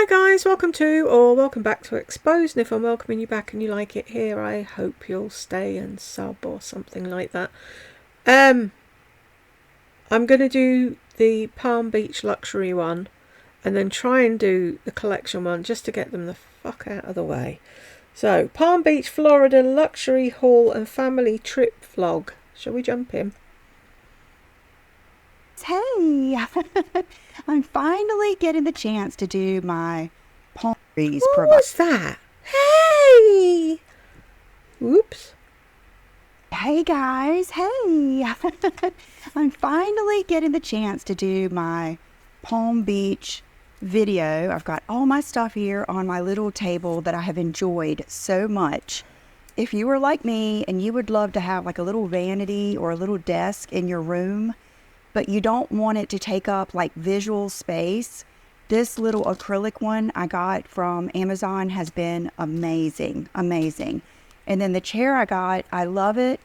Hi guys, welcome back to Exposed, and if I'm welcoming you back and you like it here, I hope you'll stay and sub or something like that. I'm going to do the Palm Beach luxury one and then try and do the collection one just to get them the fuck out of the way. So, Palm Beach, Florida luxury haul and family trip vlog. Shall we jump in? Hey, I'm finally getting the chance to do my Palm Trees What was that? Hey! Whoops. Hey guys, hey. I'm finally getting the chance to do my Palm Beach video. I've got all my stuff here on my little table that I have enjoyed so much. If you were like me and you would love to have like a little vanity or a little desk in your room, but you don't want it to take up like visual space, this little acrylic one I got from Amazon has been amazing. And then the chair I got, I love it.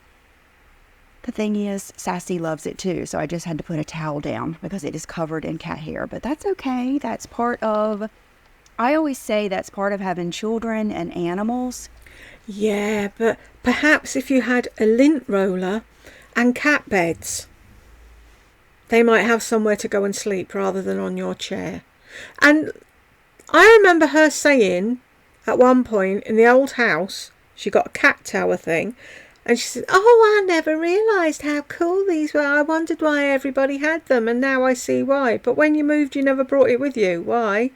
The thing is, Sassy loves it too, so I just had to put a towel down because it is covered in cat hair. But that's okay. That's part of, I always say that's part of having children and animals. Yeah, but perhaps if you had a lint roller and cat beds, they might have somewhere to go and sleep rather than on your chair. And I remember her saying at one point in the old house, she got a cat tower thing, and she said, "Oh, I never realised how cool these were. I wondered why everybody had them, and now I see why. But when you moved, you never brought it with you. Why?"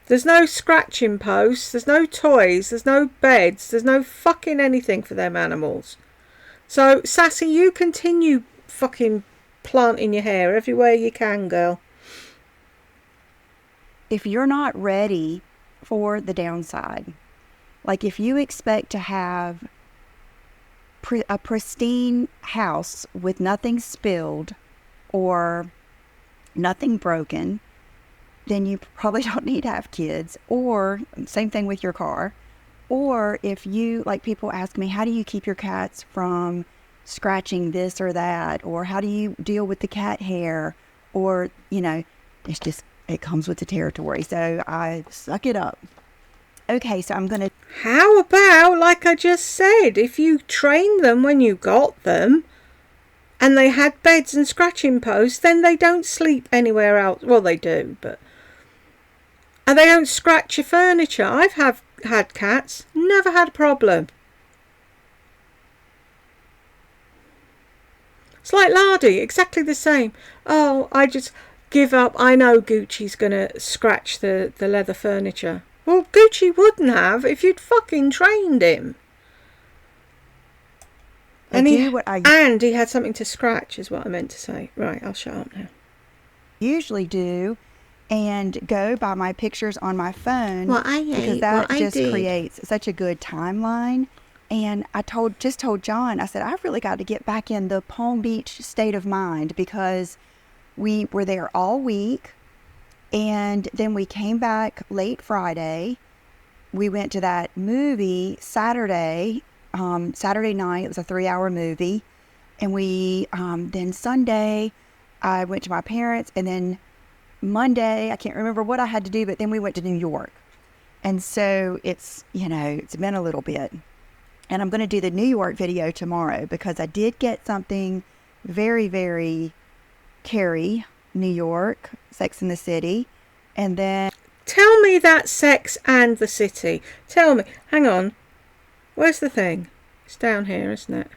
There's no scratching posts, there's no toys, there's no beds, there's no fucking anything for them animals. So, Sassy, you continue fucking planting your hair everywhere you can, girl. If you're not ready for the downside, like if you expect to have a pristine house with nothing spilled or nothing broken, then you probably don't need to have kids. Or same thing with your car. Or if you, like, people ask me, how do you keep your cats from scratching this or that? Or how do you deal with the cat hair? Or, you know, it's just, it comes with the territory. So I suck it up. Okay, so I'm going to... How about, like I just said, if you trained them when you got them and they had beds and scratching posts, then they don't sleep anywhere else. Well, they do, but... And they don't scratch your furniture. I've had cats, never had a problem. It's like Lardy, exactly the same. Oh, I just give up. I know Gucci's gonna scratch the leather furniture. Well, Gucci wouldn't have if you'd fucking trained him. And he had something to scratch, is what I meant to say. Right, I'll shut up now. Usually do, and go by my pictures on my phone, because that just creates such a good timeline. And I just told John, I said, I've really got to get back in the Palm Beach state of mind, because we were there all week, and then we came back late Friday. We went to that movie Saturday night. It was a 3-hour movie. And we, then Sunday, I went to my parents, and then Monday, I can't remember what I had to do, but then we went to New York. And so it's, you know, it's been a little bit. And I'm going to do the New York video tomorrow, because I did get something very, very Carrie, New York, Sex and the City. And then... Tell me that Sex and the City. Tell me. Hang on. Where's the thing? It's down here, isn't it?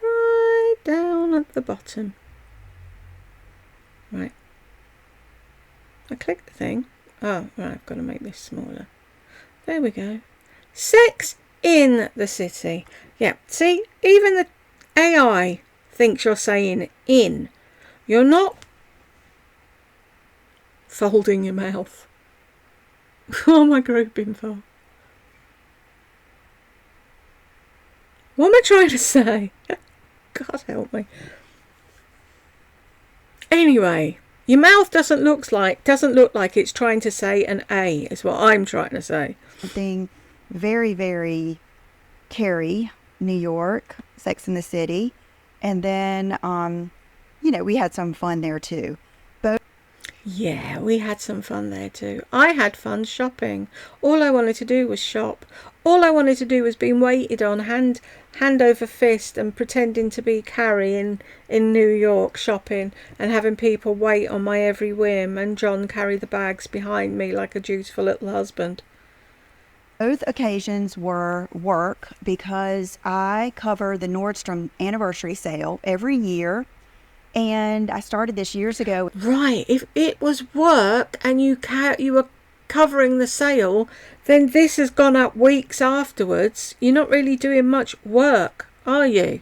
Right down at the bottom. Right. I clicked the thing. Oh, right, I've got to make this smaller. There we go. Sex in the City. Yeah, see, even the AI thinks you're saying in. You're not folding your mouth. Oh, my groping for. What am I trying to say? God help me. Anyway, your mouth doesn't look like it's trying to say an A, is what I'm trying to say. Something very, very Carrie, New York, Sex and the City. And then, you know, we had some fun there too. Yeah, we had some fun there too. I had fun shopping. All I wanted to do was shop. All I wanted to do was being waited on hand over fist and pretending to be Carrie in New York shopping and having people wait on my every whim and John carry the bags behind me like a dutiful little husband. Both occasions were work because I cover the Nordstrom anniversary sale every year. And I started this years ago. Right. If it was work and you were covering the sale, then this has gone up weeks afterwards. You're not really doing much work, are you?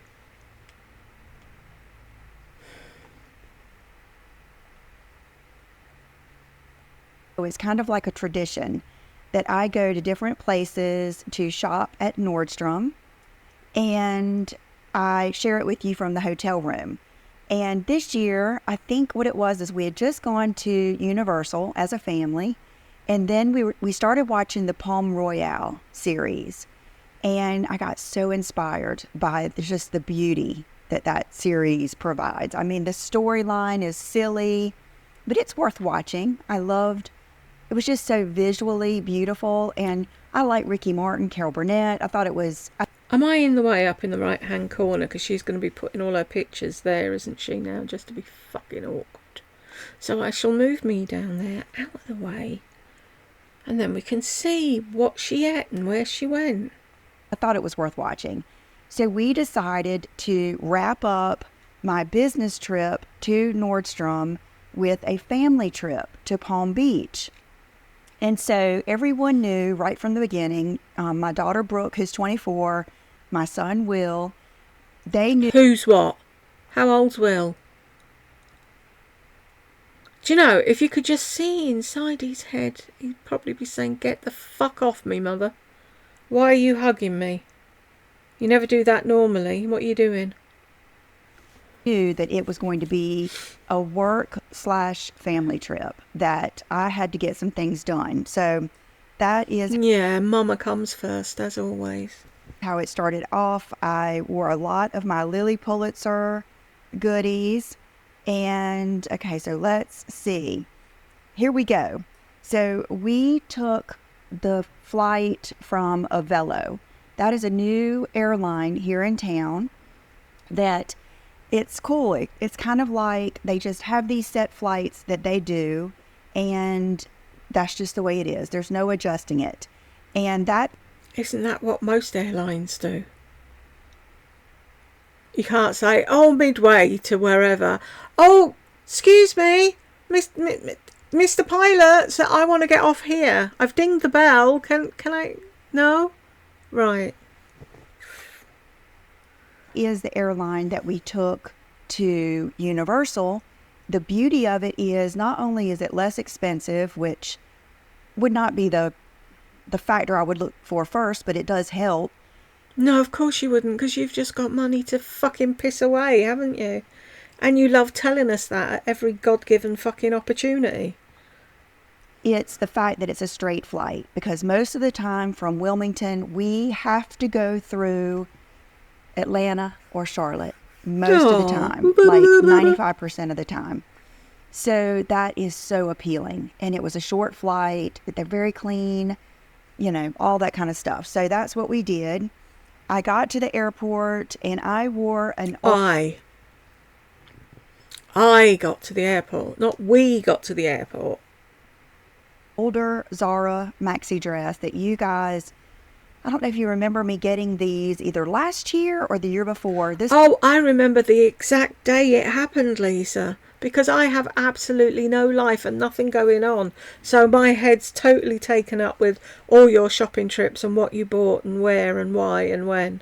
It's kind of like a tradition that I go to different places to shop at Nordstrom, and I share it with you from the hotel room. And this year, I think what it was is we had just gone to Universal as a family, and then we started watching the Palm Royale series, and I got so inspired by just the beauty that series provides. I mean, the storyline is silly, but it's worth watching. It was just so visually beautiful, and I like Ricky Martin, Carol Burnett. I thought it was... Am I in the way up in the right-hand corner? Because she's going to be putting all her pictures there, isn't she, now? Just to be fucking awkward. So I shall move me down there, out of the way. And then we can see what she ate and where she went. I thought it was worth watching. So we decided to wrap up my business trip to Nordstrom with a family trip to Palm Beach. And so everyone knew right from the beginning, my daughter Brooke, who's 24, my son Will, they knew... Who's what? How old's Will? Do you know, if you could just see inside his head, he'd probably be saying, "Get the fuck off me, mother. Why are you hugging me? You never do that normally. What are you doing?" Knew that it was going to be a work/family trip, that I had to get some things done. So that is... Yeah, mama comes first, as always. How it started off. I wore a lot of my Lily Pulitzer goodies. And okay, so let's see. Here we go. So we took the flight from Avelo. That is a new airline here in town that... It's cool. It's kind of like they just have these set flights that they do, and that's just the way it is. There's no adjusting it. And that... Isn't that what most airlines do? You can't say, "Oh, midway to wherever. Oh, excuse me, Mr. Pilot, so I want to get off here. I've dinged the bell. Can I..." No? Right. Is the airline that we took to Universal. The beauty of it is not only is it less expensive, which would not be the factor I would look for first, but it does help. No, of course you wouldn't, because you've just got money to fucking piss away, haven't you? And you love telling us that at every God-given fucking opportunity. It's the fact that it's a straight flight, because most of the time from Wilmington, we have to go through Atlanta or Charlotte most of the time, like 95% of the time. So that is so appealing. And it was a short flight, but they're very clean, you know, all that kind of stuff. So that's what we did. I got to the airport and I wore an... I got to the airport, not we got to the airport. Older Zara maxi dress that you guys... I don't know if you remember me getting these either last year or the year before. Oh, I remember the exact day it happened, Lisa, because I have absolutely no life and nothing going on. So my head's totally taken up with all your shopping trips and what you bought and where and why and when.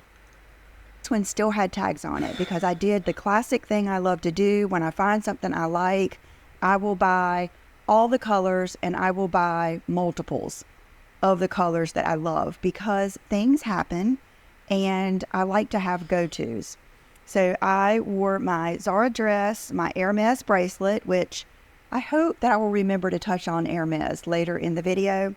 This one still had tags on it because I did the classic thing I love to do. When I find something I like, I will buy all the colors and I will buy multiples of the colors that I love, because things happen and I like to have go-tos. So I wore my Zara dress, my Hermes bracelet, which I hope that I will remember to touch on Hermes later in the video.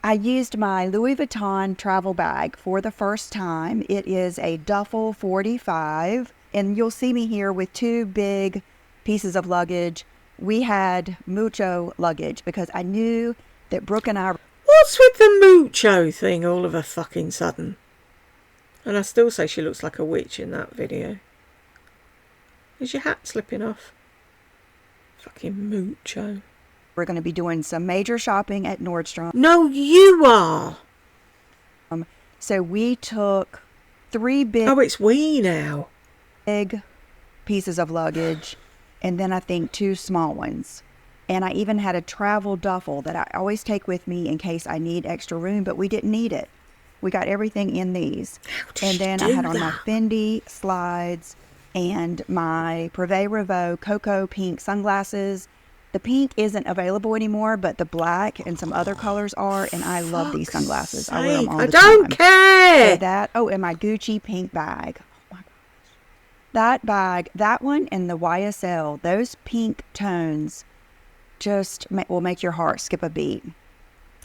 I used my Louis Vuitton travel bag for the first time. It is a duffel 45, and you'll see me here with two big pieces of luggage we had mucho luggage because I knew that Brooke and I... What's with the mucho thing all of a fucking sudden? And I still say she looks like a witch in that video. Is your hat slipping off? Fucking mucho. We're going to be doing some major shopping at Nordstrom. No, you are! So we took 3 big... Oh, it's we now. Big pieces of luggage, and then I think 2 small ones. And I even had a travel duffel that I always take with me in case I need extra room, but we didn't need it. We got everything in these. And then I had on my Fendi slides and my Privé Revaux Cocoa pink sunglasses. The pink isn't available anymore, but the black and some other colors are, and I love these sunglasses. I wear them all the time. I don't care! So and my Gucci pink bag. Oh my gosh. That bag, that one and the YSL, those pink tones just will make your heart skip a beat.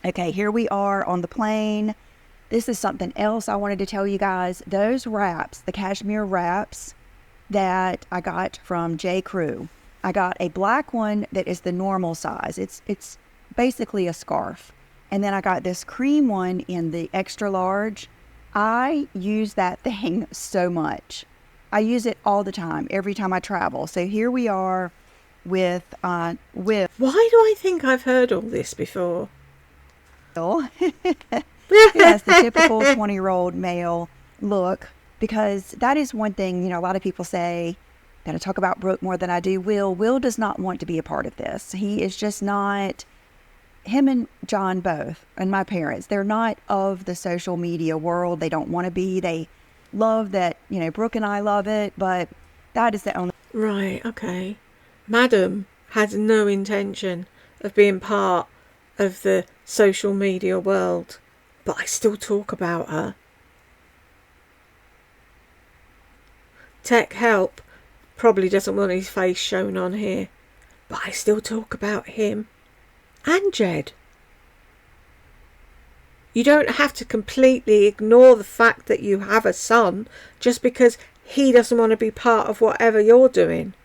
Okay, here we are on the plane. This is something else I wanted to tell you guys. Those wraps, the cashmere wraps that I got from J. Crew. I got a black one that is the normal size. It's basically a scarf. And then I got this cream one in the extra large. I use that thing so much. I use it all the time, every time I travel. So here we are with... Why do I think I've heard all this before? Yes, the typical 20-year-old male look. Because that is one thing, you know, a lot of people say... Going to talk about Brooke more than I do Will. Will does not want to be a part of this. He is just not, him and John both, and my parents, they're not of the social media world. They don't want to be. They love that, you know, Brooke and I love it, but that is the only... Right, okay. Madam had no intention of being part of the social media world, but I still talk about her. Tech help. Probably doesn't want his face shown on here, but I still talk about him and Jed. You don't have to completely ignore the fact that you have a son just because he doesn't want to be part of whatever you're doing.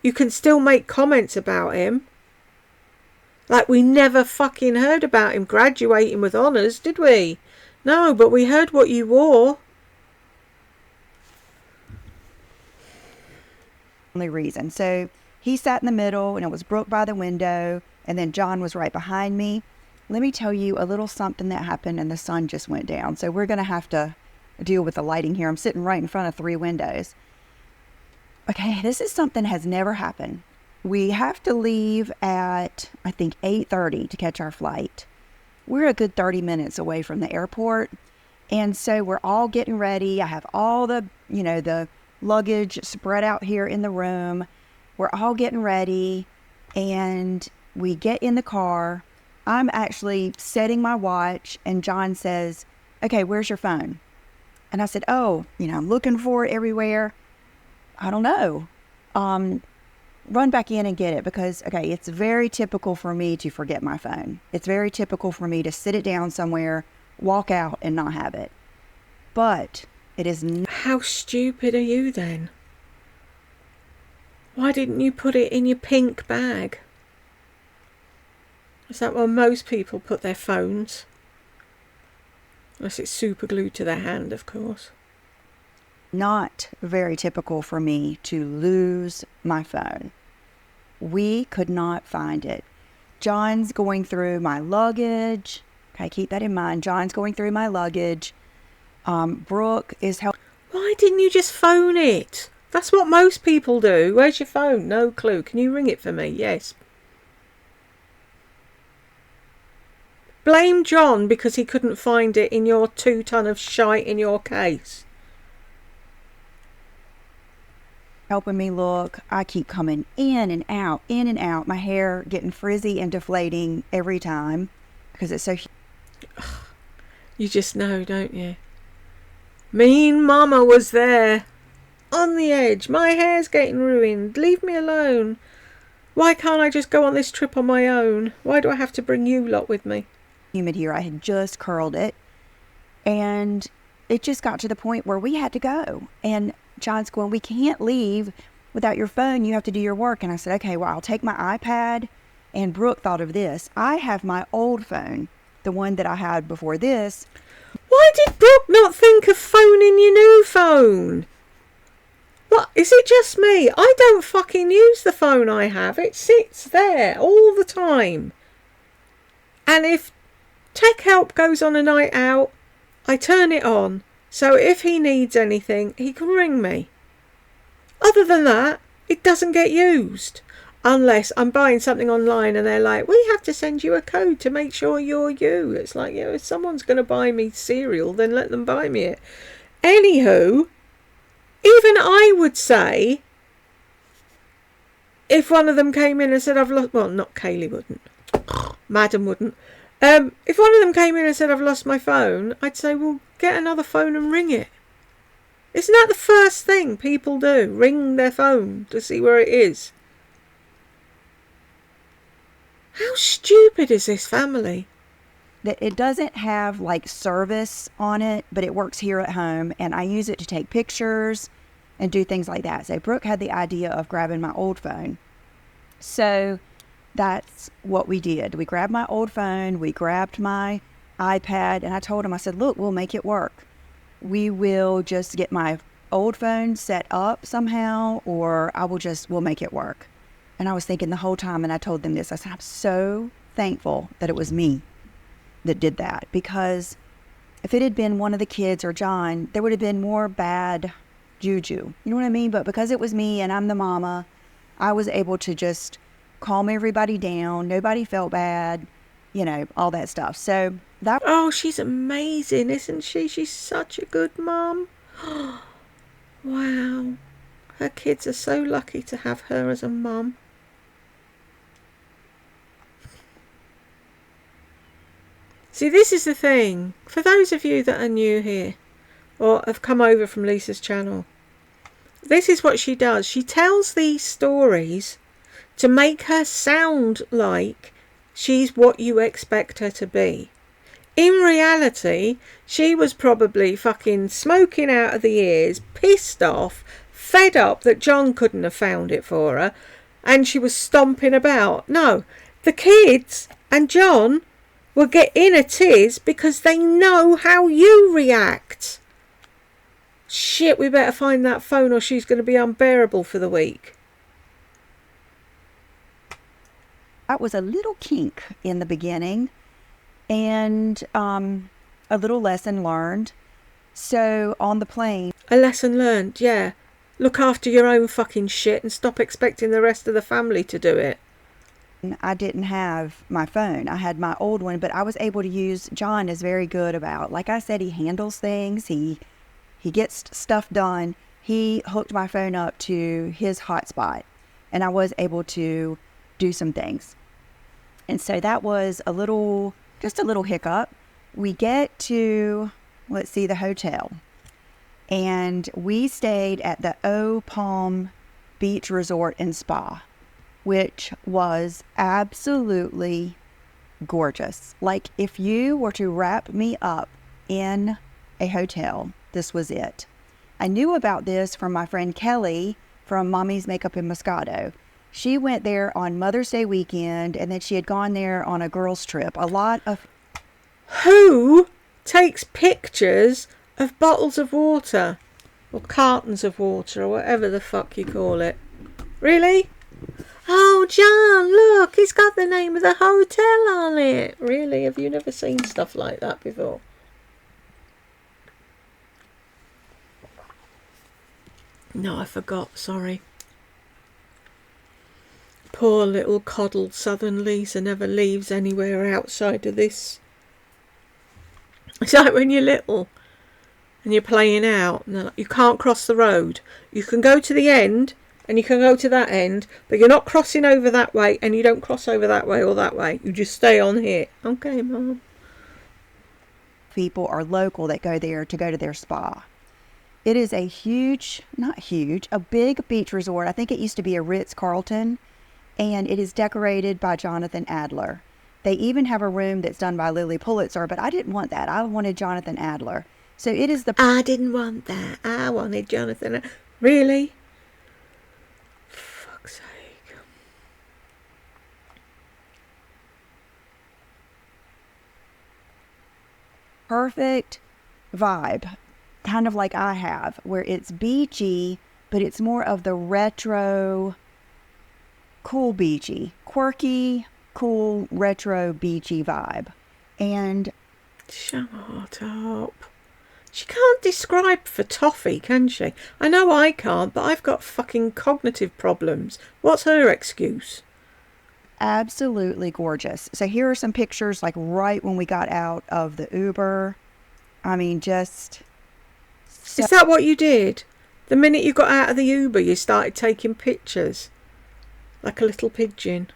You can still make comments about him. Like we never fucking heard about him graduating with honours, did we? No, but we heard what you wore. Only reason. So he sat in the middle and it was Brooke by the window and then John was right behind me. Let me tell you a little something that happened and the sun just went down. So we're going to have to deal with the lighting here. I'm sitting right in front of 3 windows. Okay, this is something that has never happened. We have to leave at, I think, 8:30 to catch our flight. We're a good 30 minutes away from the airport. And so we're all getting ready. I have all the, you know, the luggage spread out here in the room. We're all getting ready and we get in the car. I'm actually setting my watch and John says, okay, where's your phone? And I said, oh, you know, I'm looking for it everywhere. I don't know. Run back in and get it because, okay, it's very typical for me to forget my phone. It's very typical for me to sit it down somewhere, walk out and not have it. But it is how stupid are you then? Why didn't you put it in your pink bag? Is that where most people put their phones? Unless it's super glued to their hand, of course. Not very typical for me to lose my phone. We could not find it. John's going through my luggage. Okay, keep that in mind. John's going through my luggage. Brooke is helping. Why didn't you just phone it? That's what most people do. Where's your phone? No clue. Can you ring it for me? Yes. Blame John because he couldn't find it in your 2 ton of shite in your case. Helping me look. I keep coming in and out, in and out. My hair getting frizzy and deflating every time because it's so... You just know, don't you? Mean Mama was there. On the edge. My hair's getting ruined. Leave me alone. Why can't I just go on this trip on my own? Why do I have to bring you lot with me? Humid here. I had just curled it. And it just got to the point where we had to go. And John's going, we can't leave without your phone, you have to do your work. And I said, okay, well, I'll take my iPad. And Brooke thought of this. I have my old phone, the one that I had before this. Why did Brooke not think of phoning your new phone? What, is it just me? I don't fucking use the phone I have. It sits there all the time. And if Tech Help goes on a night out, I turn it on. So if he needs anything, he can ring me. Other than that, it doesn't get used. Unless I'm buying something online and they're like, we have to send you a code to make sure you're you. It's like, if someone's going to buy me cereal, then let them buy me it. Anywho, even I would say, if one of them came in and said, I've lost... Well, not Kaylee wouldn't. Madam wouldn't. If one of them came in and said, I've lost my phone, I'd say, well, get another phone and ring it. Isn't that the first thing people do? Ring their phone to see where it is. How stupid is this family? It doesn't have like service on it, but it works here at home, and I use it to take pictures and do things like that. So Brooke had the idea of grabbing my old phone. So that's what we did. We grabbed my old phone, we grabbed my iPad, and I told him, I said, look, we'll make it work. We will just get my old phone set up somehow, or we'll make it work. And I was thinking the whole time, and I told them this, I said, I'm so thankful that it was me that did that, because if it had been one of the kids or John, there would have been more bad juju. You know what I mean? But because it was me and I'm the mama, I was able to just calm everybody down. Nobody felt bad, all that stuff. So that... Oh, she's amazing, isn't she? She's such a good mom. Wow. Her kids are so lucky to have her as a mom. See, this is the thing. For those of you that are new here or have come over from Lisa's channel, this is what she does. She tells these stories to make her sound like she's what you expect her to be. In reality, she was probably fucking smoking out of the ears, pissed off, fed up that John couldn't have found it for her, and she was stomping about. No, the kids and John will get in a tiz because they know how you react. Shit, we better find that phone or she's going to be unbearable for the week. That was a little kink in the beginning, and a little lesson learned. So on the plane... A lesson learned, yeah. Look after your own fucking shit and stop expecting the rest of the family to do it. I didn't have my phone. I had my old one, but I was able to use... John is very good about, like I said, he handles things. He gets stuff done. He hooked my phone up to his hotspot, and I was able to do some things. And so that was just a little hiccup. We get to, the hotel. And we stayed at the O Palm Beach Resort and Spa, which was absolutely gorgeous. Like, if you were to wrap me up in a hotel, this was it. I knew about this from my friend Kelly from Mommy's Makeup in Moscato. She went there on Mother's Day weekend, and then she had gone there on a girls' trip. A lot of... Who takes pictures of bottles of water? Or cartons of water, or whatever the fuck you call it. Really? Oh, John, look, he's got the name of the hotel on it. Really? Have you never seen stuff like that before? No, I forgot, sorry. Poor little coddled southern Lisa never leaves anywhere outside of this. It's like when you're little and you're playing out and like, you can't cross the road. You can go to the end and you can go to that end, but you're not crossing over that way, and you don't cross over that way or that way. You just stay on here. Okay, Mom. People are local that go there to go to their spa. It is a a big beach resort. I think it used to be a Ritz-Carlton, and it is decorated by Jonathan Adler. They even have a room that's done by Lily Pulitzer, but I didn't want that. I wanted Jonathan Adler. So it is the... I didn't want that. I wanted Jonathan. Really? perfect vibe, kind of like I have, where it's beachy, but it's more of the retro, cool beachy, quirky, cool, retro beachy vibe. And shut up. She can't describe for toffee, can she? I know I can't, but I've got fucking cognitive problems. What's her excuse? Absolutely gorgeous. So here are some pictures, like right when we got out of the Uber. I mean, just... Is that what you did? The minute you got out of the Uber, you started taking pictures? Like a little pigeon.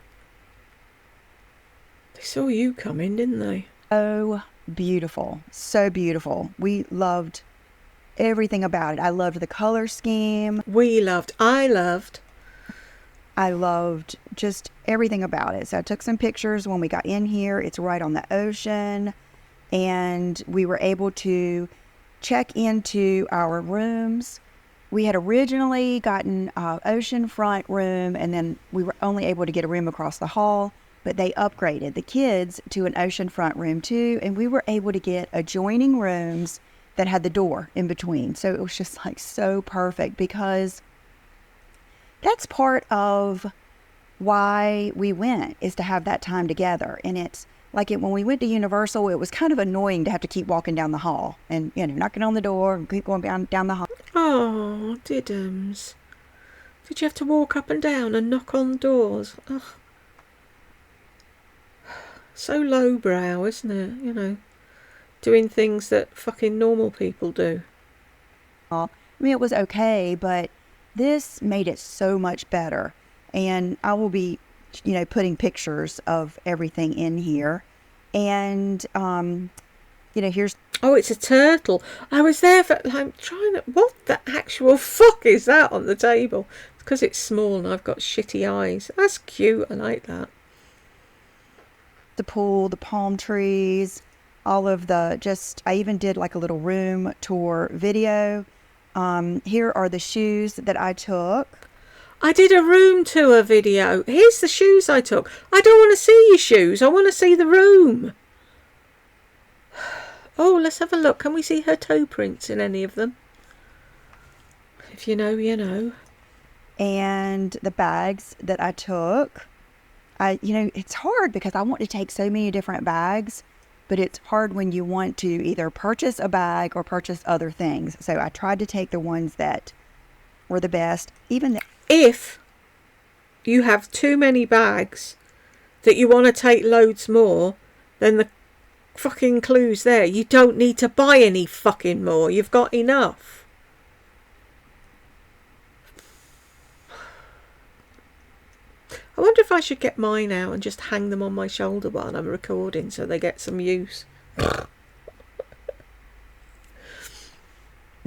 They saw you coming, didn't they? Oh, beautiful. So beautiful. We loved everything about it. I loved the color scheme. I loved just everything about it. So I took some pictures when we got in here. It's right on the ocean. And we were able to check into our rooms. We had originally gotten an oceanfront room, and then we were only able to get a room across the hall. But they upgraded the kids to an oceanfront room too, and we were able to get adjoining rooms that had the door in between. So it was just like so perfect, because that's part of why we went, is to have that time together. And it's like when we went to Universal, it was kind of annoying to have to keep walking down the hall and, knocking on the door and keep going down the hall. Oh, diddums. Did you have to walk up and down and knock on doors? Ugh. So lowbrow, isn't it? Doing things that fucking normal people do. I mean, it was okay, but this made it so much better. And I will be, putting pictures of everything in here. And, here's... Oh, it's a turtle. I was there for, what the actual fuck is that on the table? It's because it's small and I've got shitty eyes. That's cute. I like that. The pool, the palm trees, all of the I even did like a little room tour video. Here are the shoes that I took. I did a room tour video. Here's the shoes I took. I don't want to see your shoes. I want to see the room. Oh, let's have a look. Can we see her toe prints in any of them? If you know, you know. And the bags that I took. It's hard because I want to take so many different bags, but it's hard when you want to either purchase a bag or purchase other things. So I tried to take the ones that were the best. If you have too many bags that you want to take loads more, then the fucking clue's there. You don't need to buy any fucking more. You've got enough. I wonder if I should get mine out and just hang them on my shoulder while I'm recording so they get some use. The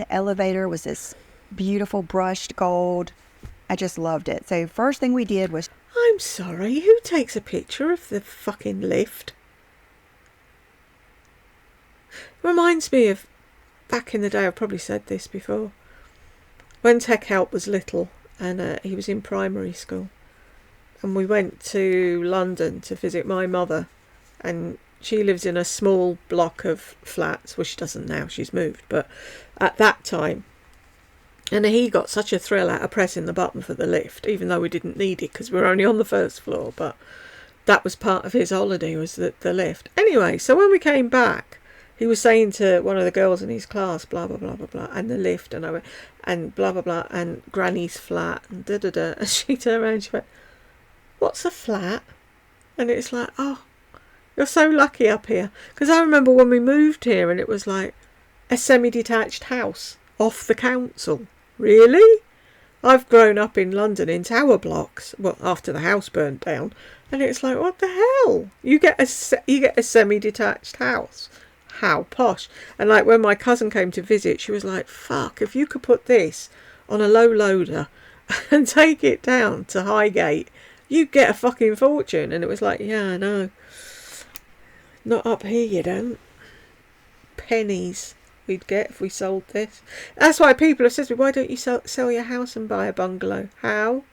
elevator was this beautiful brushed gold. I just loved it. So first thing we did was... I'm sorry, who takes a picture of the fucking lift? Reminds me of back in the day. I've probably said this before. When Tech Help was little and he was in primary school. And we went to London to visit my mother, and she lives in a small block of flats. Well, she doesn't now, she's moved, but at that time. And he got such a thrill out of pressing the button for the lift, even though we didn't need it because we were only on the first floor. But that was part of his holiday, was the lift. Anyway, so when we came back, he was saying to one of the girls in his class, blah, blah, blah, blah, blah, and the lift, and I went, and blah, blah, blah, and Granny's flat, and da-da-da. And she turned around and she went, "What's a flat?" And it's like, oh, you're so lucky up here. Because I remember when we moved here and it was like a semi-detached house off the council. Really? I've grown up in London in tower blocks, well, after the house burned down, and it's like, what the hell? You get a semi-detached house. How posh. And like when my cousin came to visit, she was like, fuck, if you could put this on a low loader and take it down to Highgate, you get a fucking fortune. And it was like, yeah, I know. Not up here, you don't. Pennies we'd get if we sold this. That's why people have said to me, why don't you sell your house and buy a bungalow? How?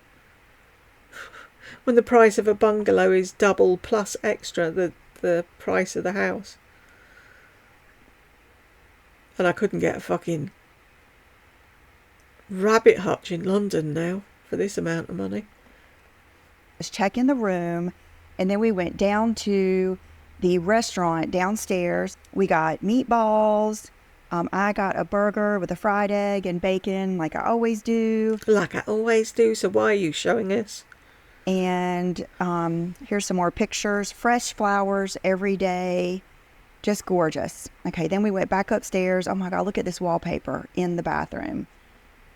When the price of a bungalow is double plus extra the price of the house. And I couldn't get a fucking rabbit hutch in London now for this amount of money. Was checking the room, and then we went down to the restaurant downstairs. We got meatballs. I got a burger with a fried egg and bacon, like I always do. So why are you showing us? And here's some more pictures. Fresh flowers every day. Just gorgeous. Okay, then we went back upstairs. Oh my God, look at this wallpaper in the bathroom.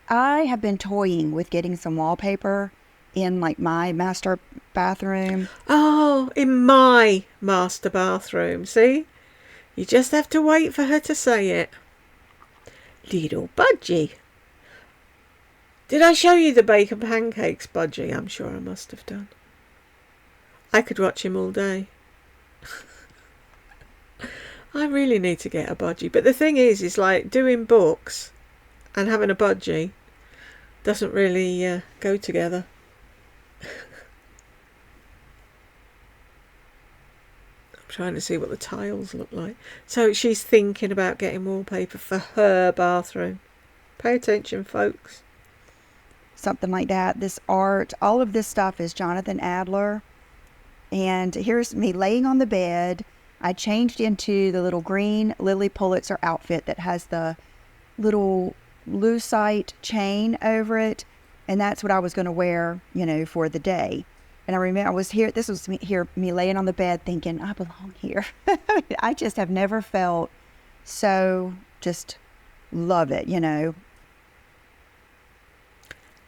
I have been toying with getting some wallpaper in like my master bathroom. Oh, in my master bathroom. See? You just have to wait for her to say it. Little budgie. Did I show you the bacon pancakes, budgie? I'm sure I must have done. I could watch him all day. I really need to get a budgie. But the thing is like doing books and having a budgie doesn't really go together. I'm trying to see what the tiles look like. So she's thinking about getting wallpaper for her bathroom. Pay attention, folks. Something like that. This art, all of this stuff is Jonathan Adler. And here's me laying on the bed. I changed into the little green Lily Pulitzer outfit that has the little lucite chain over it. And that's what I was going to wear, for the day. And I remember I was here, this was me laying on the bed thinking, I belong here. I just have never felt so just love it,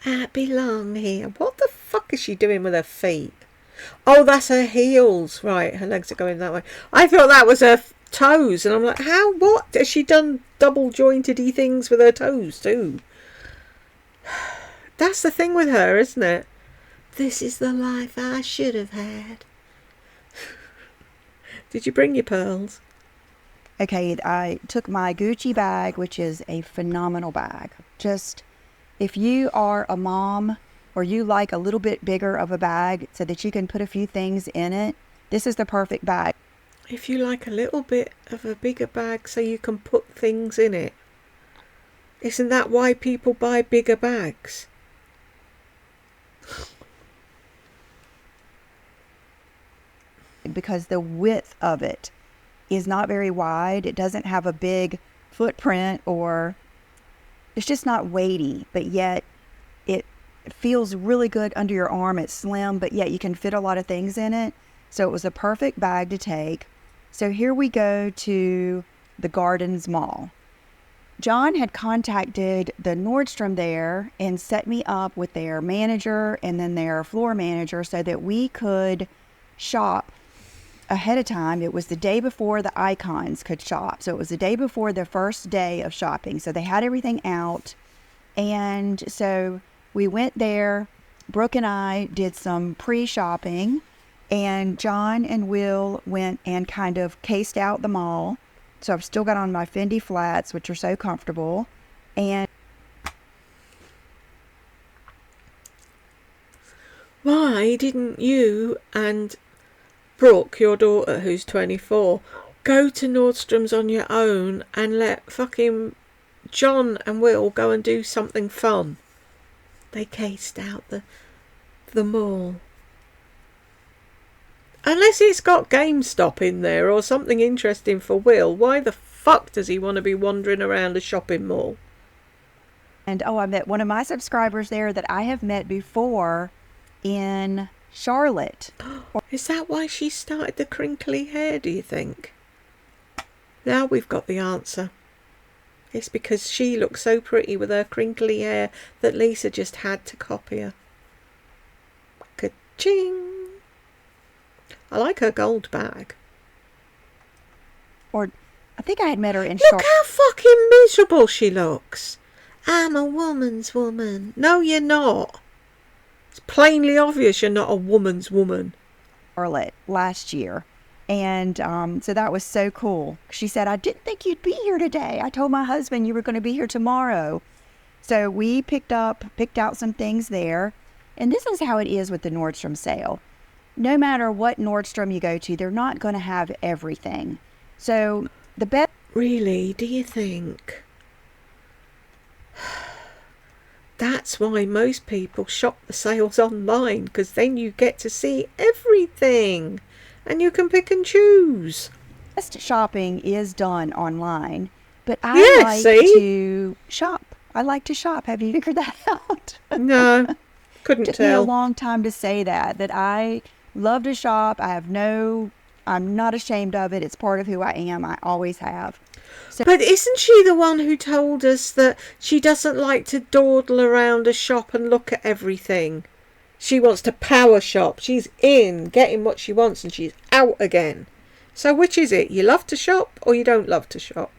I belong here. What the fuck is she doing with her feet? Oh, that's her heels. Right, her legs are going that way. I thought that was her toes. And I'm like, what? Has she done double jointed-y things with her toes too? That's the thing with her, isn't it? This is the life I should have had. Did you bring your pearls? Okay, I took my Gucci bag, which is a phenomenal bag. Just, if you are a mom or you like a little bit bigger of a bag so that you can put a few things in it, this is the perfect bag. If you like a little bit of a bigger bag so you can put things in it, isn't that why people buy bigger bags? Because the width of it is not very wide. It doesn't have a big footprint, or it's just not weighty, but yet it feels really good under your arm. It's slim, but yet you can fit a lot of things in it. So it was a perfect bag to take. So here we go to the Gardens Mall. John had contacted the Nordstrom there and set me up with their manager and then their floor manager so that we could shop ahead of time. It was the day before the icons could shop. So it was the day before the first day of shopping. So they had everything out. And so we went there. Brooke and I did some pre-shopping, and John and Will went and kind of cased out the mall. So I've still got on my Fendi flats, which are so comfortable. And why didn't you and Brooke, your daughter, who's 24, go to Nordstrom's on your own and let fucking John and Will go and do something fun? They cased out the mall. Unless it's got GameStop in there or something interesting for Will, why the fuck does he want to be wandering around a shopping mall? And I met one of my subscribers there that I have met before in Charlotte. Is that why she started the crinkly hair, do you think? Now we've got the answer. It's because she looks so pretty with her crinkly hair that Lisa just had to copy her. Ka-ching! I like her gold bag. Or I think I had met her in Look how fucking miserable she looks. I'm a woman's woman. No, you're not. It's plainly obvious you're not a woman's woman. Charlotte last year. And so that was so cool. She said, I didn't think you'd be here today. I told my husband you were going to be here tomorrow. So we picked out some things there. And this is how it is with the Nordstrom sale. No matter what Nordstrom you go to, they're not going to have everything. So the best... Really, do you think? That's why most people shop the sales online, because then you get to see everything and you can pick and choose. Most shopping is done online, but I like to shop. I like to shop. Have you figured that out? No, couldn't tell. It took me a long time to say that I love to shop. I'm not ashamed of it. It's part of who I am. I always have. So, but isn't she the one who told us that she doesn't like to dawdle around a shop and look at everything? She wants to power shop. She's in, getting what she wants, and she's out again. So which is it? You love to shop or you don't love to shop?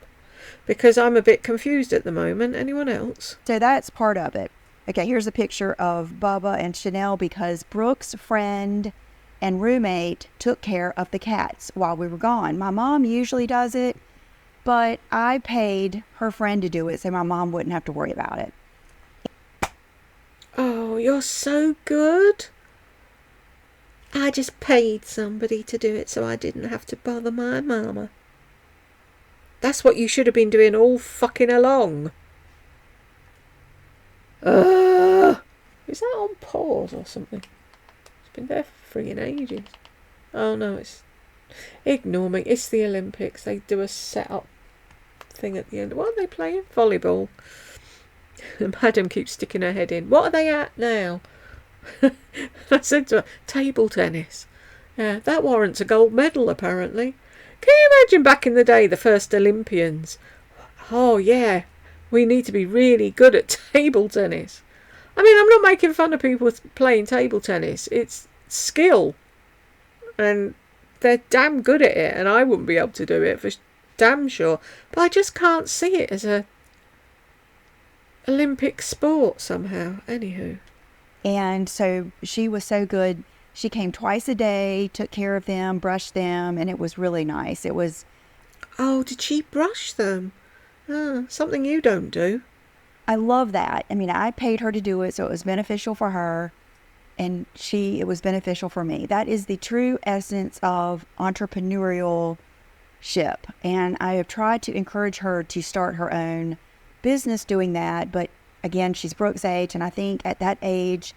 Because I'm a bit confused at the moment. Anyone else? So that's part of it. Okay, here's a picture of Bubba and Chanel because Brooke's friend and roommate took care of the cats while we were gone. My mom usually does it, but I paid her friend to do it so my mom wouldn't have to worry about it. Oh, you're so good. I just paid somebody to do it so I didn't have to bother my mama. That's what you should have been doing all fucking along. Is that on pause or something? It's been there for friggin' ages. Oh no, it's... Ignore me. It's the Olympics. They do a set-up thing at the end. What are they playing? Volleyball. Madam keeps sticking her head in. What are they at now? I said to her, table tennis. Yeah, that warrants a gold medal, apparently. Can you imagine back in the day, the first Olympians? Oh, yeah, we need to be really good at table tennis. I mean, I'm not making fun of people playing table tennis. It's skill. And they're damn good at it, and I wouldn't be able to do it for damn sure. But I just can't see it as a Olympic sport somehow. Anywho. And so she was so good. She came twice a day, took care of them, brushed them, and it was really nice. It was... Oh, did she brush them? Something you don't do. I love that. I mean, I paid her to do it, so it was beneficial for her, and it was beneficial for me. That is the true essence of entrepreneurship. And I have tried to encourage her to start her own business doing that, but again, she's Brooke's age, and I think at that age,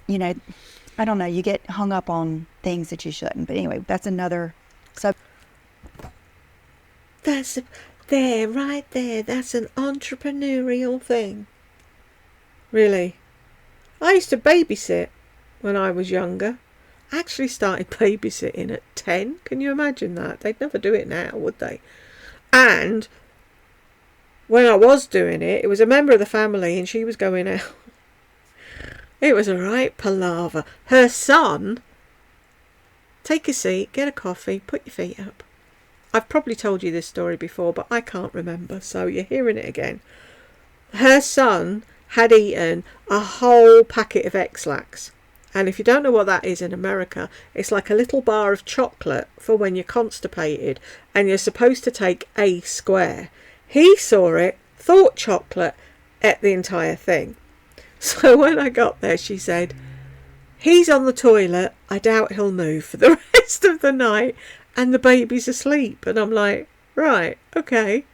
you know, I don't know, you get hung up on things that you shouldn't. But anyway, that's another That's right there. That's an entrepreneurial thing. Really. I used to babysit when I was younger. I actually started babysitting at 10. Can you imagine that? They'd never do it now, would they? And when I was doing it, it was a member of the family and she was going out. It was a right palaver. Her son, take a seat, get a coffee, put your feet up. I've probably told you this story before, but I can't remember, so you're hearing it again. Her son had eaten a whole packet of X-Lax. And if you don't know what that is in America, it's like a little bar of chocolate for when you're constipated and you're supposed to take a square. He saw it, thought chocolate, ate the entire thing. So when I got there, she said, he's on the toilet. I doubt he'll move for the rest of the night. And the baby's asleep. And I'm like, right, okay.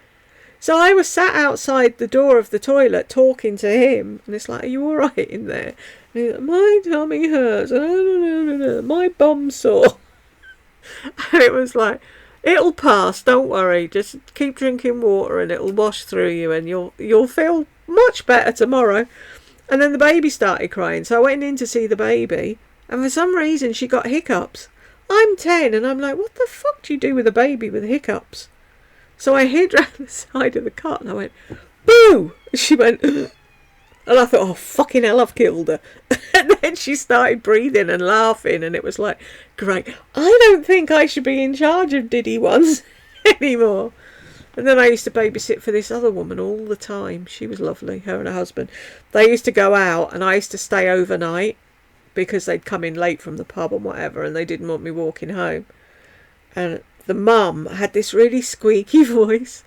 So I was sat outside the door of the toilet talking to him. And it's like, are you all right in there? And he's like, my tummy hurts. My bum's sore. And it was like, it'll pass. Don't worry. Just keep drinking water and it'll wash through you. And you'll feel much better tomorrow. And then the baby started crying. So I went in to see the baby. And for some reason, she got hiccups. I'm 10 and I'm like, what the fuck do you do with a baby with hiccups? So I hid round the side of the cot and I went, boo! And she went, ugh. And I thought, oh, fucking hell, I've killed her. And then she started breathing and laughing and it was like, great. I don't think I should be in charge of Diddy ones anymore. And then I used to babysit for this other woman all the time. She was lovely, her and her husband. They used to go out and I used to stay overnight because they'd come in late from the pub and whatever and they didn't want me walking home. And the mum had this really squeaky voice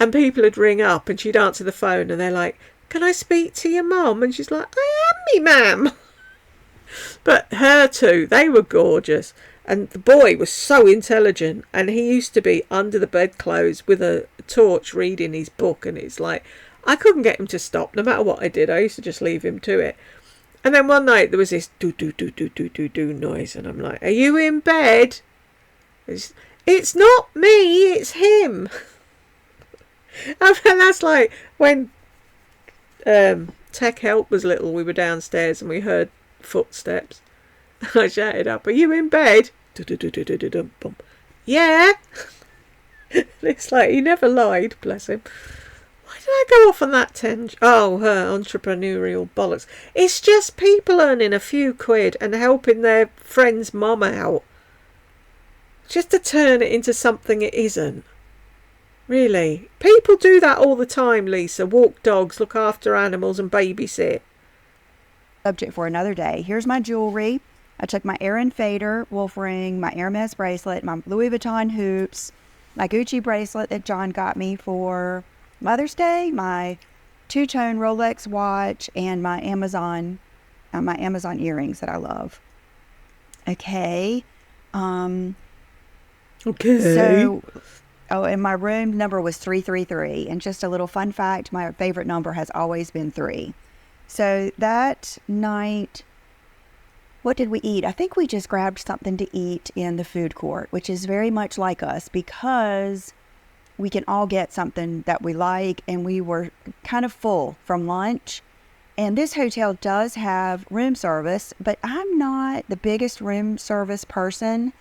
and people would ring up and she'd answer the phone and they're like, can I speak to your mum? And she's like, I am me ma'am. But her two, they were gorgeous. And the boy was so intelligent, and he used to be under the bedclothes with a torch reading his book, and it's like, I couldn't get him to stop no matter what I did. I used to just leave him to it. And then one night there was this do do do do do do do noise, and I'm like, are you in bed? It's not me, it's him. And that's like when Tech Help was little, we were downstairs and we heard footsteps. I shouted up, are you in bed? Yeah. It's like he never lied, bless him. Why did I go off on that tangent? Oh, her entrepreneurial bollocks. It's just people earning a few quid and helping their friend's mum out. Just to turn it into something it isn't. Really. People do that all the time, Lisa. Walk dogs, look after animals and babysit. Subject for another day. Here's my jewelry. I took my Erin Fader wolf ring, my Hermes bracelet, my Louis Vuitton hoops, my Gucci bracelet that John got me for Mother's Day, my two-tone Rolex watch, and my Amazon earrings that I love. Okay. So, and my room number was 333. And just a little fun fact, my favorite number has always been 3. So that night, what did we eat? I think we just grabbed something to eat in the food court, which is very much like us because we can all get something that we like, and we were kind of full from lunch. And this hotel does have room service, but I'm not the biggest room service person.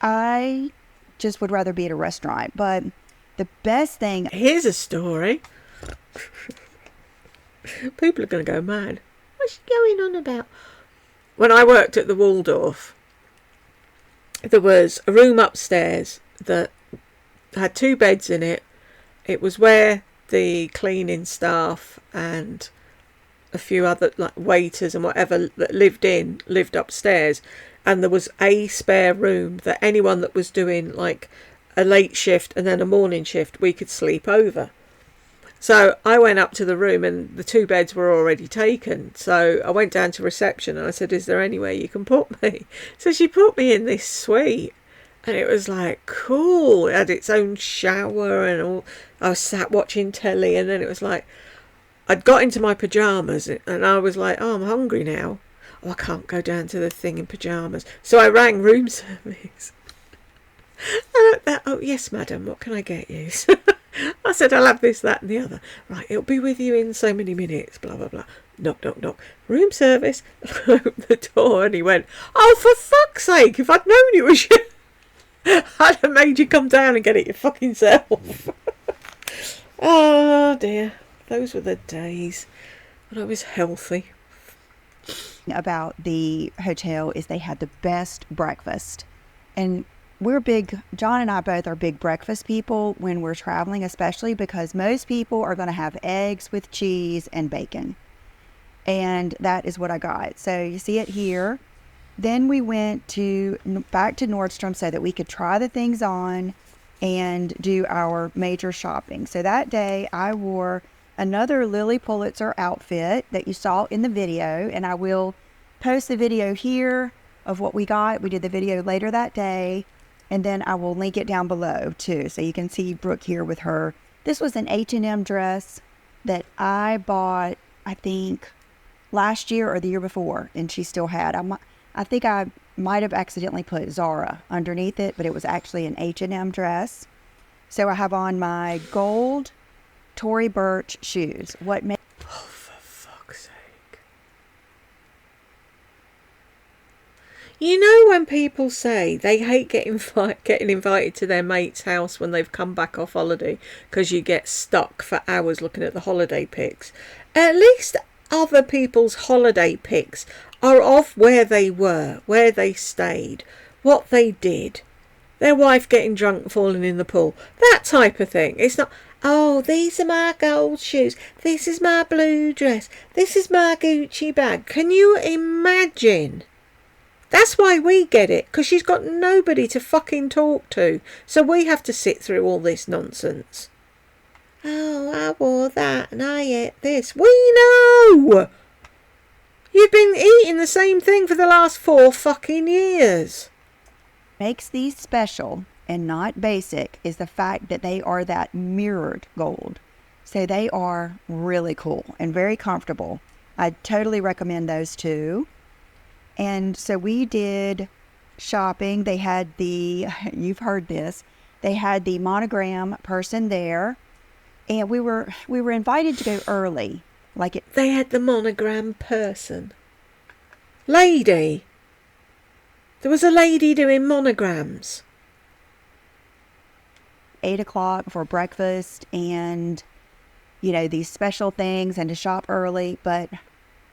I just would rather be at a restaurant. But the best thing... Here's a story. People are going to go mad. What's she going on about? When I worked at the Waldorf, there was a room upstairs that had 2 beds in it. It was where the cleaning staff and a few other like waiters and whatever that lived upstairs. And there was a spare room that anyone that was doing like a late shift and then a morning shift, we could sleep over. So I went up to the room and the 2 beds were already taken. So I went down to reception and I said, is there anywhere you can put me? So she put me in this suite and it was like, cool. It had its own shower and all. I was sat watching telly, and then it was like, I'd got into my pyjamas and I was like, oh, I'm hungry now. Oh, I can't go down to the thing in pyjamas. So I rang room service. Oh, yes, madam, what can I get you? I said, I'll have this, that and the other. Right, it'll be with you in so many minutes, blah, blah, blah. Knock, knock, knock. Room service. Opened the door and he went, oh, for fuck's sake, if I'd known it was you, I'd have made you come down and get it your fucking self. Oh, dear. Those were the days when I was healthy. About the hotel is they had the best breakfast. And we're big, John and I both are big breakfast people when we're traveling, especially because most people are going to have eggs with cheese and bacon. And that is what I got. So you see it here. Then we went back to Nordstrom so that we could try the things on and do our major shopping. So that day I wore another Lily Pulitzer outfit that you saw in the video, and I will post the video here of what we got. We did the video later that day, and then I will link it down below too, so you can see Brooke here with her. This was an H&M dress that I bought, I think, last year or the year before, and she still had. I think I might have accidentally put Zara underneath it, but it was actually an H&M dress. So I have on my gold Tory Burch shoes. Oh, for fuck's sake. You know when people say they hate getting invited to their mate's house when they've come back off holiday because you get stuck for hours looking at the holiday pics? At least other people's holiday pics are of where they were, where they stayed, what they did. Their wife getting drunk and falling in the pool. That type of thing. It's not, oh, these are my gold shoes. This is my blue dress. This is my Gucci bag. Can you imagine? That's why we get it, because she's got nobody to fucking talk to. So we have to sit through all this nonsense. Oh, I wore that and I ate this. We know! You've been eating the same thing for the last 4 fucking years. makes these special and not basic is the fact that they are that mirrored gold. So they are really cool and very comfortable. I totally recommend those too. And so we did shopping. They had you've heard this, they had the monogram person there. And we were invited to go early. They had the monogram person. Lady. There was a lady doing monograms. 8 o'clock for breakfast and, these special things and to shop early. But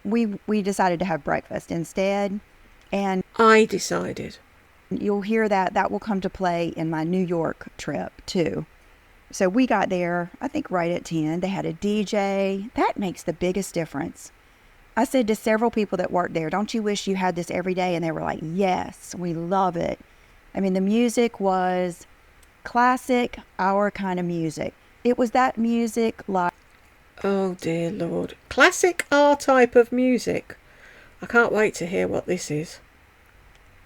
we decided to have breakfast instead. And I decided. You'll hear that will come to play in my New York trip too. So we got there, I think right at 10. They had a DJ. That makes the biggest difference. I said to several people that worked there, don't you wish you had this every day? And they were like, yes, we love it. I mean, the music was classic, our kind of music. It was that music like... Oh, dear Lord. Classic our type of music. I can't wait to hear what this is.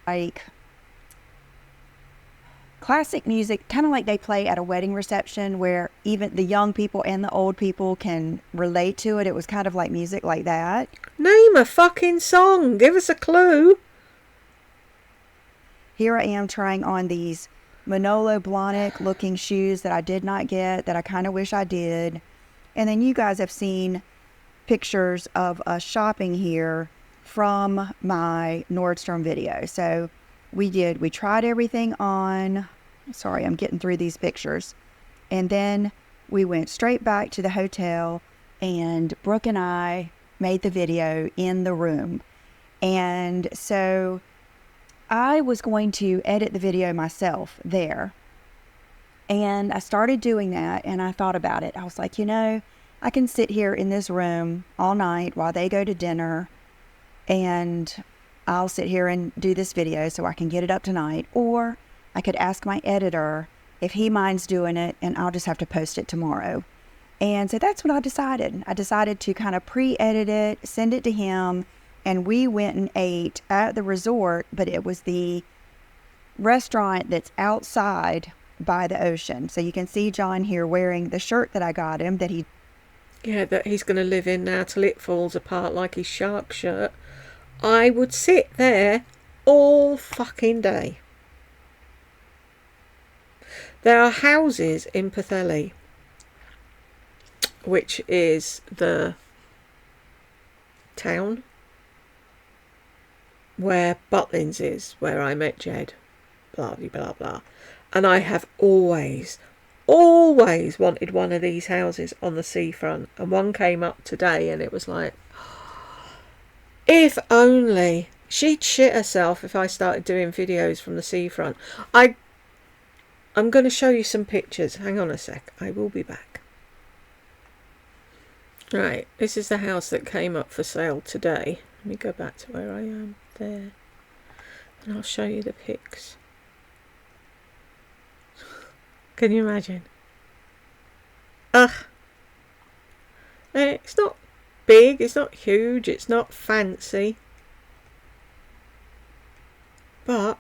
Like... classic music, kind of like they play at a wedding reception where even the young people and the old people can relate to it. It was kind of like music like that. Name a fucking song. Give us a clue. Here I am trying on these Manolo Blahnik looking shoes that I did not get, that I kind of wish I did. And then you guys have seen pictures of us shopping here from my Nordstrom video. So we tried everything on. Sorry, I'm getting through these pictures. And then we went straight back to the hotel, and Brooke and I made the video in the room. And so I was going to edit the video myself there. And I started doing that, and I thought about it. I was like, I can sit here in this room all night while they go to dinner, and I'll sit here and do this video so I can get it up tonight. Or I could ask my editor if he minds doing it, and I'll just have to post it tomorrow. And so that's what I decided. I decided to kind of pre-edit it, send it to him, and we went and ate at the resort, but it was the restaurant that's outside by the ocean. So you can see John here wearing the shirt that I got him that he's going to live in now till it falls apart like his shark shirt. I would sit there all fucking day. There are houses in Pwllheli, which is the town where Butlins is, where I met Jed, blah, blah, blah, blah. And I have always wanted one of these houses on the seafront. And one came up today, and it was like, if only. She'd shit herself if I started doing videos from the seafront. I'm going to show you some pictures. Hang on a sec. I will be back. Right. This is the house that came up for sale today. Let me go back to where I am. There. And I'll show you the pics. Can you imagine? Ugh. It's not big. It's not huge. It's not fancy. But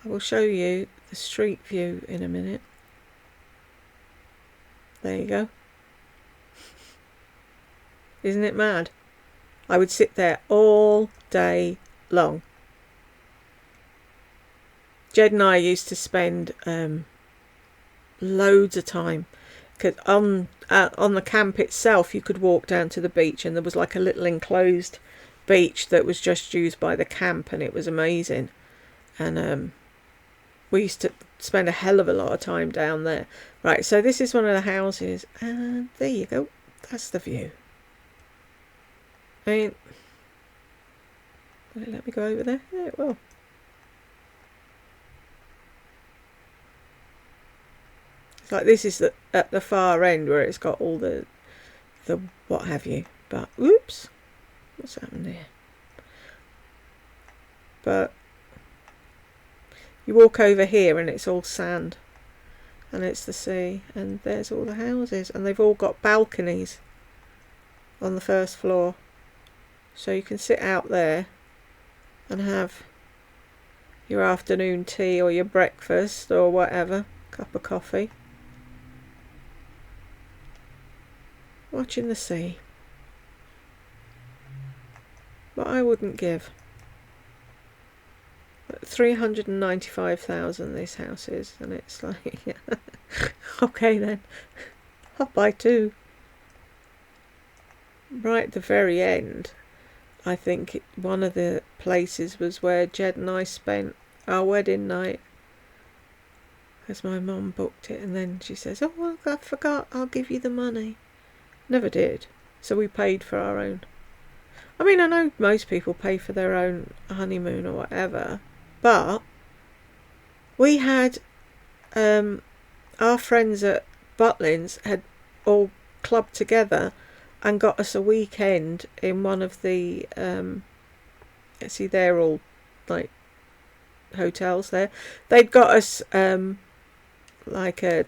I will show you the street view in a minute. There you go. Isn't it mad? I would sit there all day long. Jed and I used to spend loads of time, because on the camp itself you could walk down to the beach, and there was like a little enclosed beach that was just used by the camp, and it was amazing. And we used to spend a hell of a lot of time down there. Right, so this is one of the houses, and there you go. That's the view. I mean, will it let me go over there? Yeah, it will. It's like this is at the far end where it's got all the what have you. But oops, what's happened there? But you walk over here and it's all sand, and it's the sea, and there's all the houses, and they've all got balconies on the first floor, so you can sit out there and have your afternoon tea or your breakfast or whatever, cup of coffee, watching the sea. But I wouldn't give. 395,000 this house is, and it's like, okay then, I'll buy two. Right at the very end, I think one of the places was where Jed and I spent our wedding night, because my mum booked it, and then she says, oh well, I forgot, I'll give you the money. Never did. So we paid for our own. I mean, I know most people pay for their own honeymoon or whatever, but we had our friends at Butlins had all clubbed together and got us a weekend in one of the see, they're all like hotels there. They'd got us like a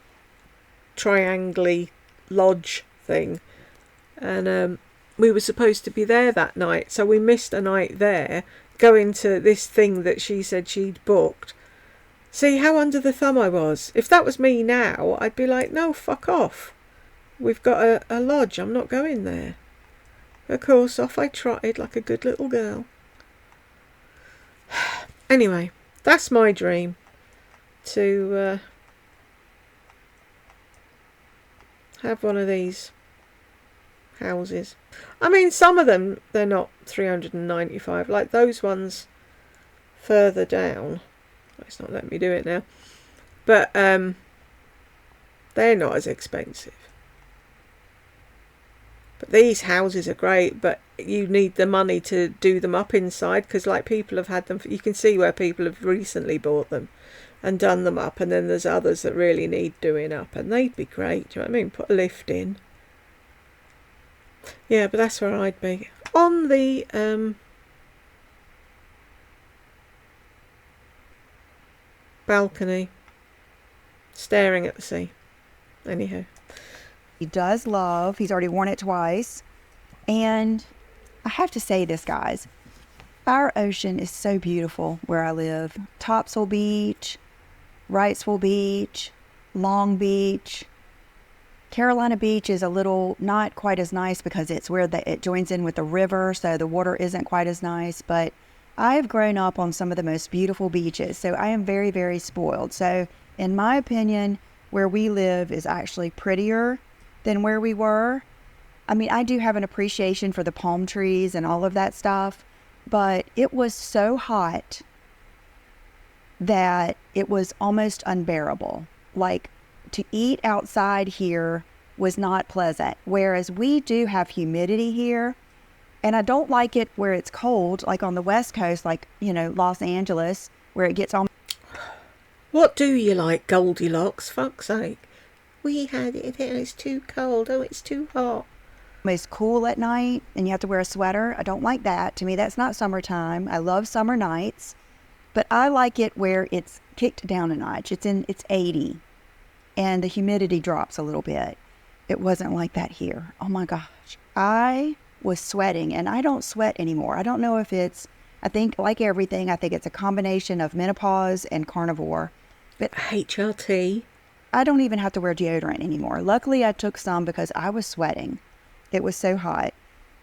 triangle lodge thing, and we were supposed to be there that night, so we missed a night there going to this thing that she said she'd booked. See how under the thumb I was? If that was me now, I'd be like, no, fuck off. We've got a lodge, I'm not going there. Of course, off I trotted like a good little girl. Anyway, that's my dream. To have one of these houses. I mean, some of them, they're not 395, like those ones further down. It's not letting me do it now. But they're not as expensive. But these houses are great, but you need the money to do them up inside, because like people have had them, you can see where people have recently bought them and done them up, and then there's others that really need doing up, and they'd be great. Do you know what I mean? Put a lift in. Yeah, but that's where I'd be. On the balcony, staring at the sea. Anyhow. He does love. He's already worn it twice. And I have to say this, guys. Our ocean is so beautiful where I live. Topsail Beach, Wrightsville Beach, Long Beach. Carolina Beach is a little not quite as nice because it's where it joins in with the river, so the water isn't quite as nice. But I have grown up on some of the most beautiful beaches, so I am very, very spoiled. So in my opinion, where we live is actually prettier than where we were. I mean, I do have an appreciation for the palm trees and all of that stuff, but it was so hot that it was almost unbearable. Like, to eat outside here was not pleasant, whereas we do have humidity here, and I don't like it where it's cold, like on the West Coast, like, you know, Los Angeles, where it gets almost... What do you like, Goldilocks? Fuck's sake. We had it, it's too cold, oh, it's too hot. It's cool at night, and you have to wear a sweater. I don't like that. To me, that's not summertime. I love summer nights, but I like it where it's kicked down a notch. It's 80, and the humidity drops a little bit. It wasn't like that here. Oh my gosh. I was sweating, and I don't sweat anymore. I don't know if it's, I think like everything, I think it's a combination of menopause and carnivore. But HRT. I don't even have to wear deodorant anymore. Luckily, I took some because I was sweating. It was so hot.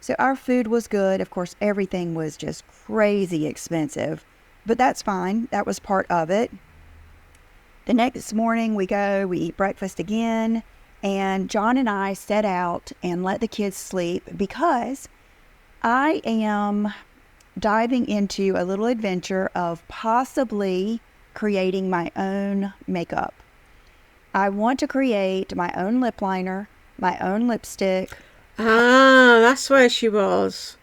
So our food was good. Of course, everything was just crazy expensive, but that's fine. That was part of it. The next morning we eat breakfast again, and John and I set out and let the kids sleep because I am diving into a little adventure of possibly creating my own makeup. I want to create my own lip liner, my own lipstick. Ah, that's where she was.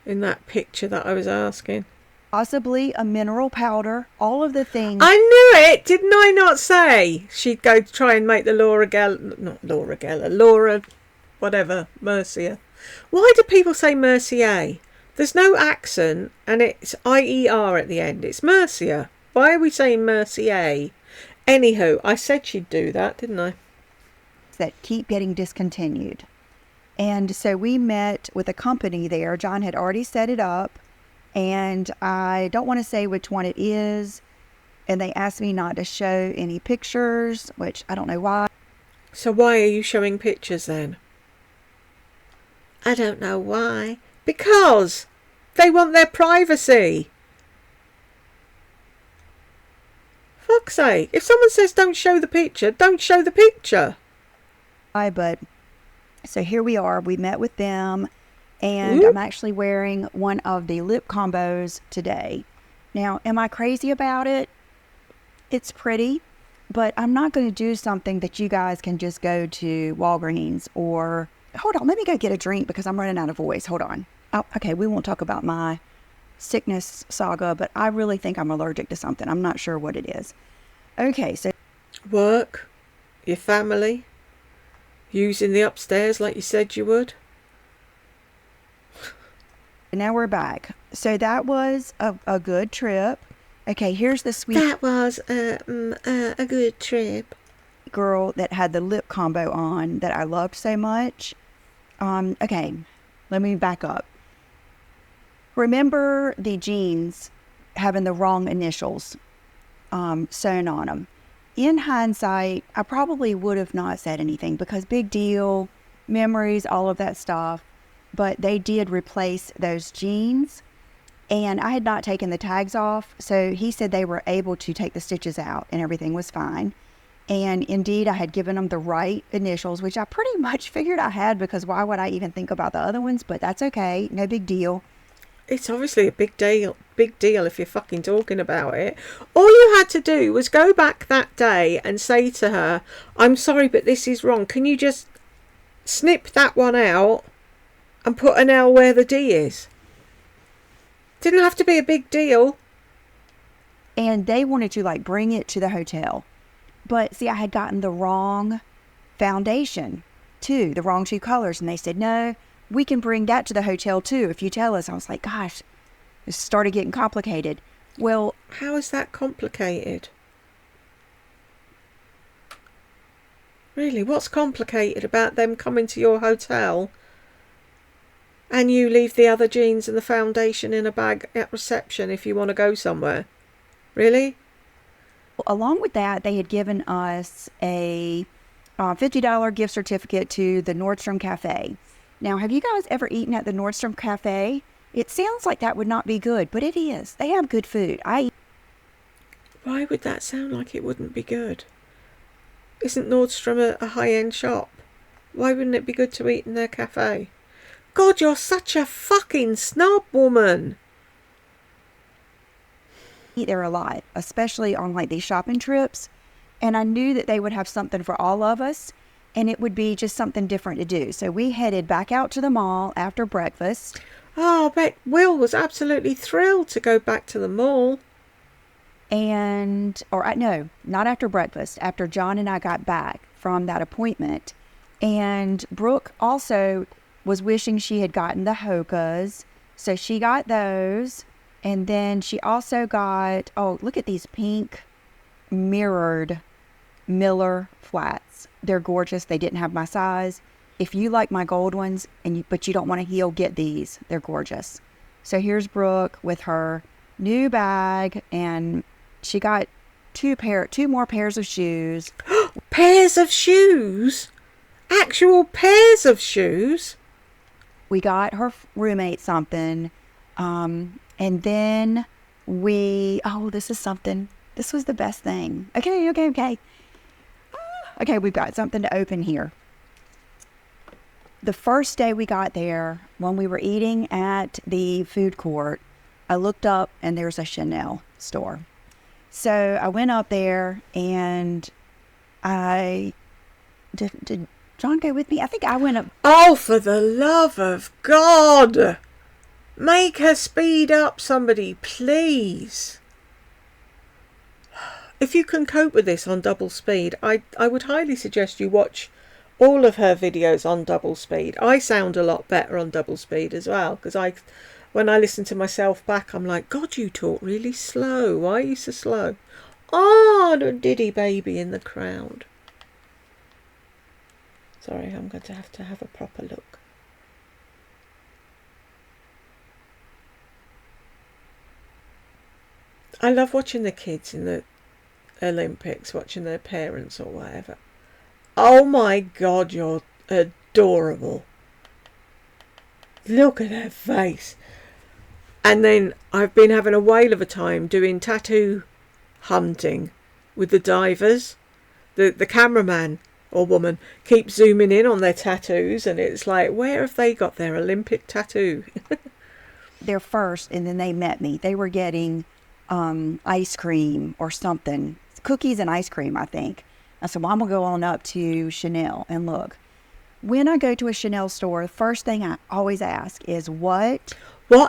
In that picture that I was asking. Possibly a mineral powder, all of the things. I knew it! Didn't I not say? She'd go try and make the Laura, whatever, Mercier. Why do people say Mercier? There's no accent, and it's I-E-R at the end. It's Mercier. Why are we saying Mercier? Anywho, I said she'd do that, didn't I? That keep getting discontinued. And so we met with a company there. John had already set it up, and I don't want to say which one it is. And they asked me not to show any pictures, which I don't know why. So why are you showing pictures then? I don't know why. Because they want their privacy. Fuck's sake. If someone says don't show the picture, don't show the picture. But so here we are. We met with them, and I'm actually wearing one of the lip combos today. Now, am I crazy about it? It's pretty, but I'm not going to do something that you guys can just go to Walgreens or... Hold on, let me go get a drink because I'm running out of voice. Hold on. Oh, okay, we won't talk about my sickness saga, but I really think I'm allergic to something. I'm not sure what it is. Okay, so... Work, your family, using the upstairs like you said you would. Now we're back. So that was a good trip. Okay, here's the sweet... That was a good trip. Girl that had the lip combo on that I loved so much. Okay, let me back up. Remember the jeans having the wrong initials sewn on them. In hindsight, I probably would have not said anything because big deal, memories, all of that stuff. But they did replace those jeans, and I had not taken the tags off. So he said they were able to take the stitches out and everything was fine. And indeed, I had given them the right initials, which I pretty much figured I had because why would I even think about the other ones? But that's okay. No big deal. It's obviously a big deal if you're fucking talking about it. All you had to do was go back that day and say to her, I'm sorry, but this is wrong. Can you just snip that one out and put an L where the D is? Didn't have to be a big deal. And they wanted to like bring it to the hotel. But see, I had gotten the wrong foundation too, the wrong two colors. And they said, no, we can bring that to the hotel too if you tell us. I was like, gosh, it started getting complicated. Well, how is that complicated? Really, what's complicated about them coming to your hotel and you leave the other jeans and the foundation in a bag at reception if you want to go somewhere? Really? Along with that, they had given us a $50 gift certificate to the Nordstrom Cafe. Now, have you guys ever eaten at the Nordstrom Cafe? It sounds like that would not be good, but it is. They have good food. Why would that sound like it wouldn't be good? Isn't Nordstrom a high-end shop? Why wouldn't it be good to eat in their cafe? God, you're such a fucking snob, woman. Eat there a lot, especially on like these shopping trips. And I knew that they would have something for all of us, and it would be just something different to do. So we headed back out to the mall after breakfast. Oh, I bet Will was absolutely thrilled to go back to the mall. No, not after breakfast, after John and I got back from that appointment. And Brooke also was wishing she had gotten the Hokas. So she got those. And then she also got, oh, look at these pink mirrored Miller flats. They're gorgeous. They didn't have my size. If you like my gold ones, but you don't want to heel, get these. They're gorgeous. So here's Brooke with her new bag, and she got two more pairs of shoes. Pairs of shoes? Actual pairs of shoes? We got her roommate something. And then this is something. This was the best thing. Okay. Okay, we've got something to open here. The first day we got there, when we were eating at the food court, I looked up and there's a Chanel store. So I went up there and did John go with me? I think I went up. Oh, for the love of God! Make her speed up, somebody, please. If you can cope with this on double speed, I would highly suggest you watch all of her videos on double speed. I sound a lot better on double speed as well, because when I listen to myself back, I'm like, God, you talk really slow. Why are you so slow? Oh, the diddy baby in the crowd. Sorry, I'm going to have a proper look. I love watching the kids in the Olympics, watching their parents or whatever. Oh my God, you're adorable. Look at her face. And then I've been having a whale of a time doing tattoo hunting with the divers. The cameraman or woman keeps zooming in on their tattoos, and it's like, where have they got their Olympic tattoo? Their first, and then they met me. They were getting ice cream or something. Cookies and ice cream, I think. I said, well, I'm going to go on up to Chanel and look. When I go to a Chanel store, the first thing I always ask is, what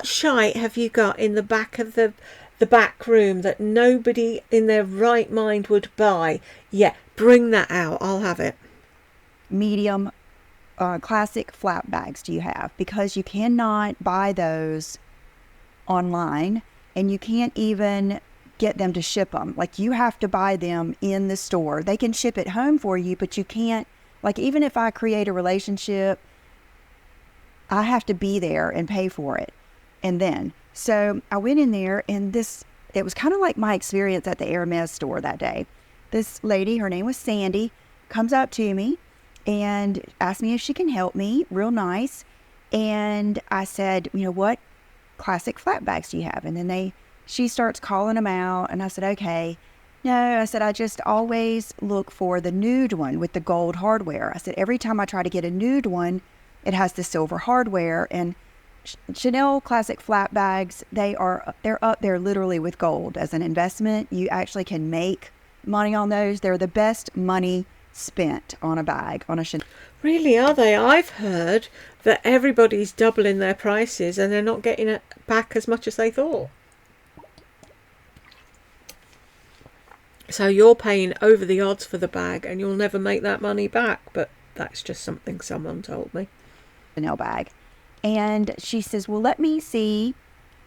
shite have you got in the back of the back room that nobody in their right mind would buy? Yeah, bring that out. I'll have it. Medium classic flap bags do you have? Because you cannot buy those online, and you can't even get them to ship them. Like, you have to buy them in the store. They can ship it home for you, but you can't, like, even if I create a relationship, I have to be there and pay for it. And then, so I went in there, and it was kind of like my experience at the Hermes store that day. This lady, her name was Sandy, comes up to me and asked me if she can help me. Real nice. And I said, you know, what classic flat bags do you have? And then she starts calling them out, and I said, okay. No, I said, I just always look for the nude one with the gold hardware. I said, every time I try to get a nude one, it has the silver hardware. And Chanel classic flat bags, they're up there literally with gold as an investment. You actually can make money on those. They're the best money spent on a bag, on a Chanel. Really, are they? I've heard that everybody's doubling their prices and they're not getting it back as much as they thought. So you're paying over the odds for the bag and you'll never make that money back. But that's just something someone told me. Chanel bag. And she says, well, let me see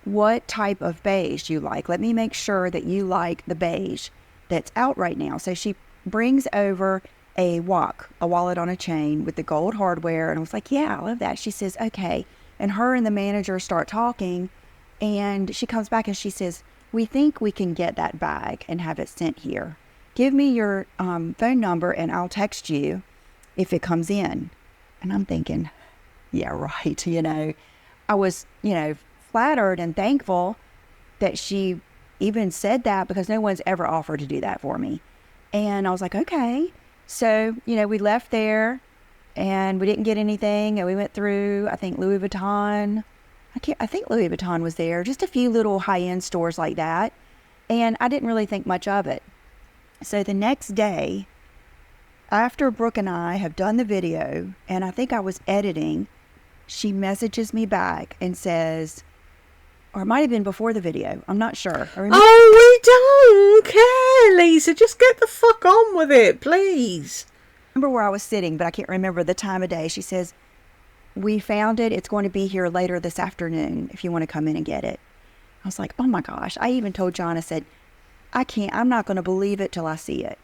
what type of beige you like. Let me make sure that you like the beige that's out right now. So she brings over a wallet on a chain with the gold hardware. And I was like, yeah, I love that. She says, okay. And her and the manager start talking. And she comes back and she says, we think we can get that bag and have it sent here. Give me your phone number and I'll text you if it comes in. And I'm thinking, yeah, right. You know, I was, flattered and thankful that she even said that, because no one's ever offered to do that for me. And I was like, okay. So, we left there and we didn't get anything. And we went through, I think, Louis Vuitton. I think Louis Vuitton was there. Just a few little high-end stores like that. And I didn't really think much of it. So the next day, after Brooke and I have done the video, and I think I was editing, she messages me back and says, or it might have been before the video, I'm not sure. Oh, we don't care, Lisa. Just get the fuck on with it, please. I remember where I was sitting, but I can't remember the time of day. She says, we found it. It's going to be here later this afternoon if you want to come in and get it. I was like, oh my gosh. I even told John, I said, I'm not going to believe it till I see it.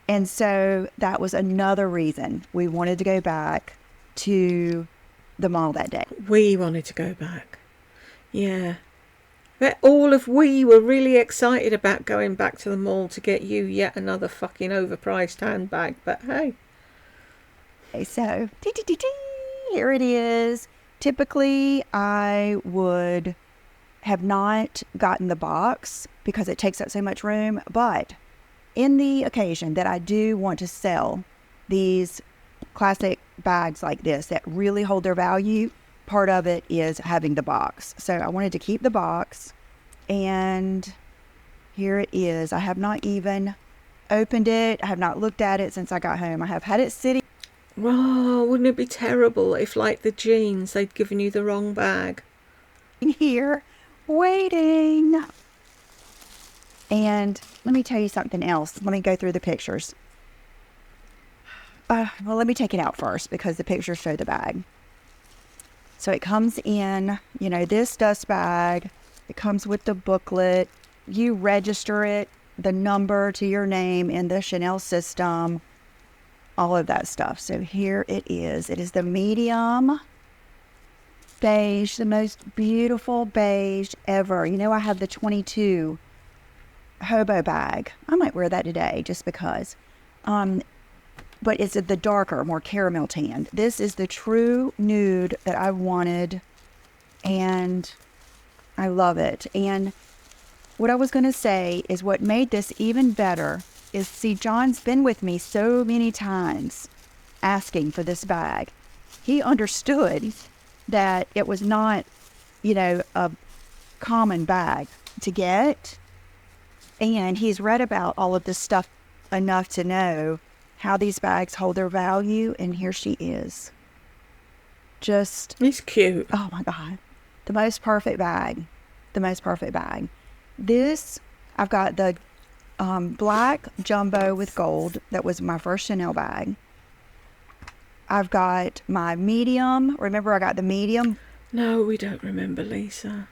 And so that was another reason we wanted to go back to the mall that day. We wanted to go back. Yeah. But we were really excited about going back to the mall to get you yet another fucking overpriced handbag. But hey. Okay, so here it is. Typically, I would have not gotten the box because it takes up so much room. But in the occasion that I do want to sell these classic bags like this that really hold their value, part of it is having the box. So I wanted to keep the box, and here it is. I have not even opened it. I have not looked at it since I got home. I have had it sitting. Oh, wouldn't it be terrible if, like the jeans, they'd given you the wrong bag? Here, waiting. And let me tell you something else. Let me go through the pictures. Well, let me take it out first because the pictures show the bag. So it comes in, this dust bag. It comes with the booklet. You register it, the number to your name in the Chanel system, all of that stuff. So here it is. It is the medium beige, the most beautiful beige ever. I have the 22 hobo bag. I might wear that today just because. But it's the darker, more caramel tan. This is the true nude that I wanted, and I love it. And what I was going to say is what made this even better is, see, John's been with me so many times asking for this bag. He understood that it was not, a common bag to get. And he's read about all of this stuff enough to know how these bags hold their value. And here she is. He's cute. Oh my God. The most perfect bag. The most perfect bag. This, I've got the black jumbo with gold. That was my first Chanel bag. I've got my medium. Remember, I got the medium. No, we don't remember, Lisa.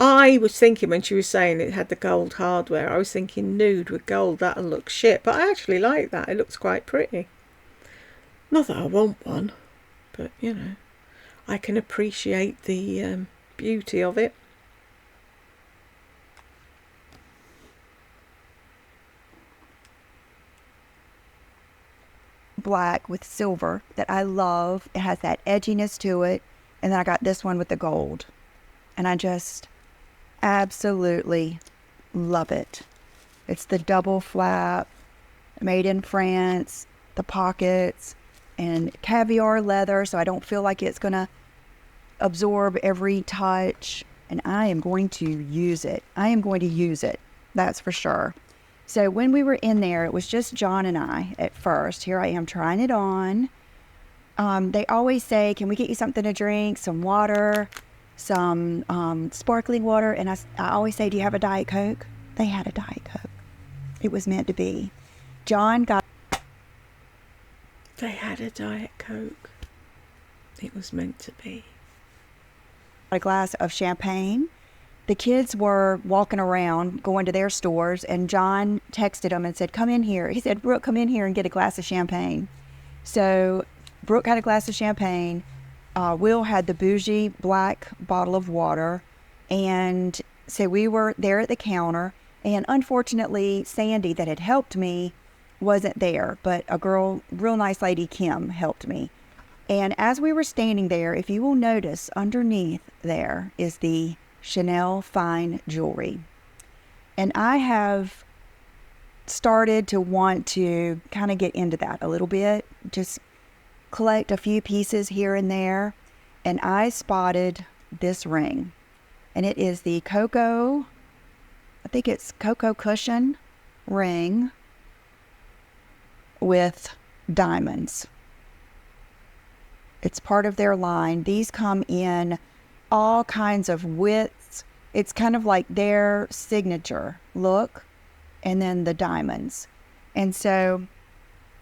I was thinking when she was saying it had the gold hardware, I was thinking nude with gold, that'll look shit. But I actually like that. It looks quite pretty. Not that I want one, but, I can appreciate the beauty of it. Black with silver that I love. It has that edginess to it. And then I got this one with the gold. And I just absolutely love it. It's the double flap, made in France, the pockets, and caviar leather, so I don't feel like it's going to absorb every touch. And I am going to use it. That's for sure. So when we were in there, it was just John and I at first. Here I am trying it on. They always say, can we get you something to drink, some water, some sparkling water? And I always say, do you have a Diet Coke? They had a Diet Coke. It was meant to be. They had a Diet Coke. It was meant to be. A glass of champagne. The kids were walking around, going to their stores, and John texted them and said, come in here. He said, Brooke, come in here and get a glass of champagne. So Brooke had a glass of champagne. Will had the bougie black bottle of water. And so we were there at the counter. And unfortunately, Sandy, that had helped me, wasn't there. But a girl, real nice lady, Kim, helped me. And as we were standing there, if you will notice, underneath there is the Chanel fine jewelry. And I have started to want to kind of get into that a little bit, just collect a few pieces here and there. And I spotted this ring, and it is the Coco Cushion ring with diamonds. It's part of their line. These come in all kinds of widths. It's kind of like their signature look, and then the diamonds. And so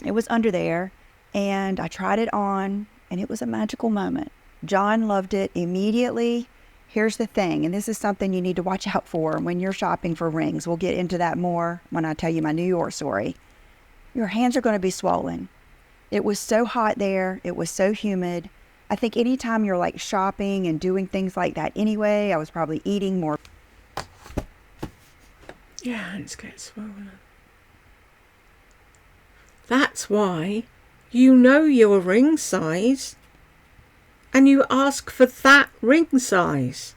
it was under there, and I tried it on, and it was a magical moment. John loved it immediately. Here's the thing, and this is something you need to watch out for when you're shopping for rings. We'll get into that more when I tell you my New York story. Your hands are going to be swollen. It was so hot there. It was so humid. I think anytime you're like shopping and doing things like that anyway, I was probably eating more. Your hands get swollen. That's why you know your ring size and you ask for that ring size.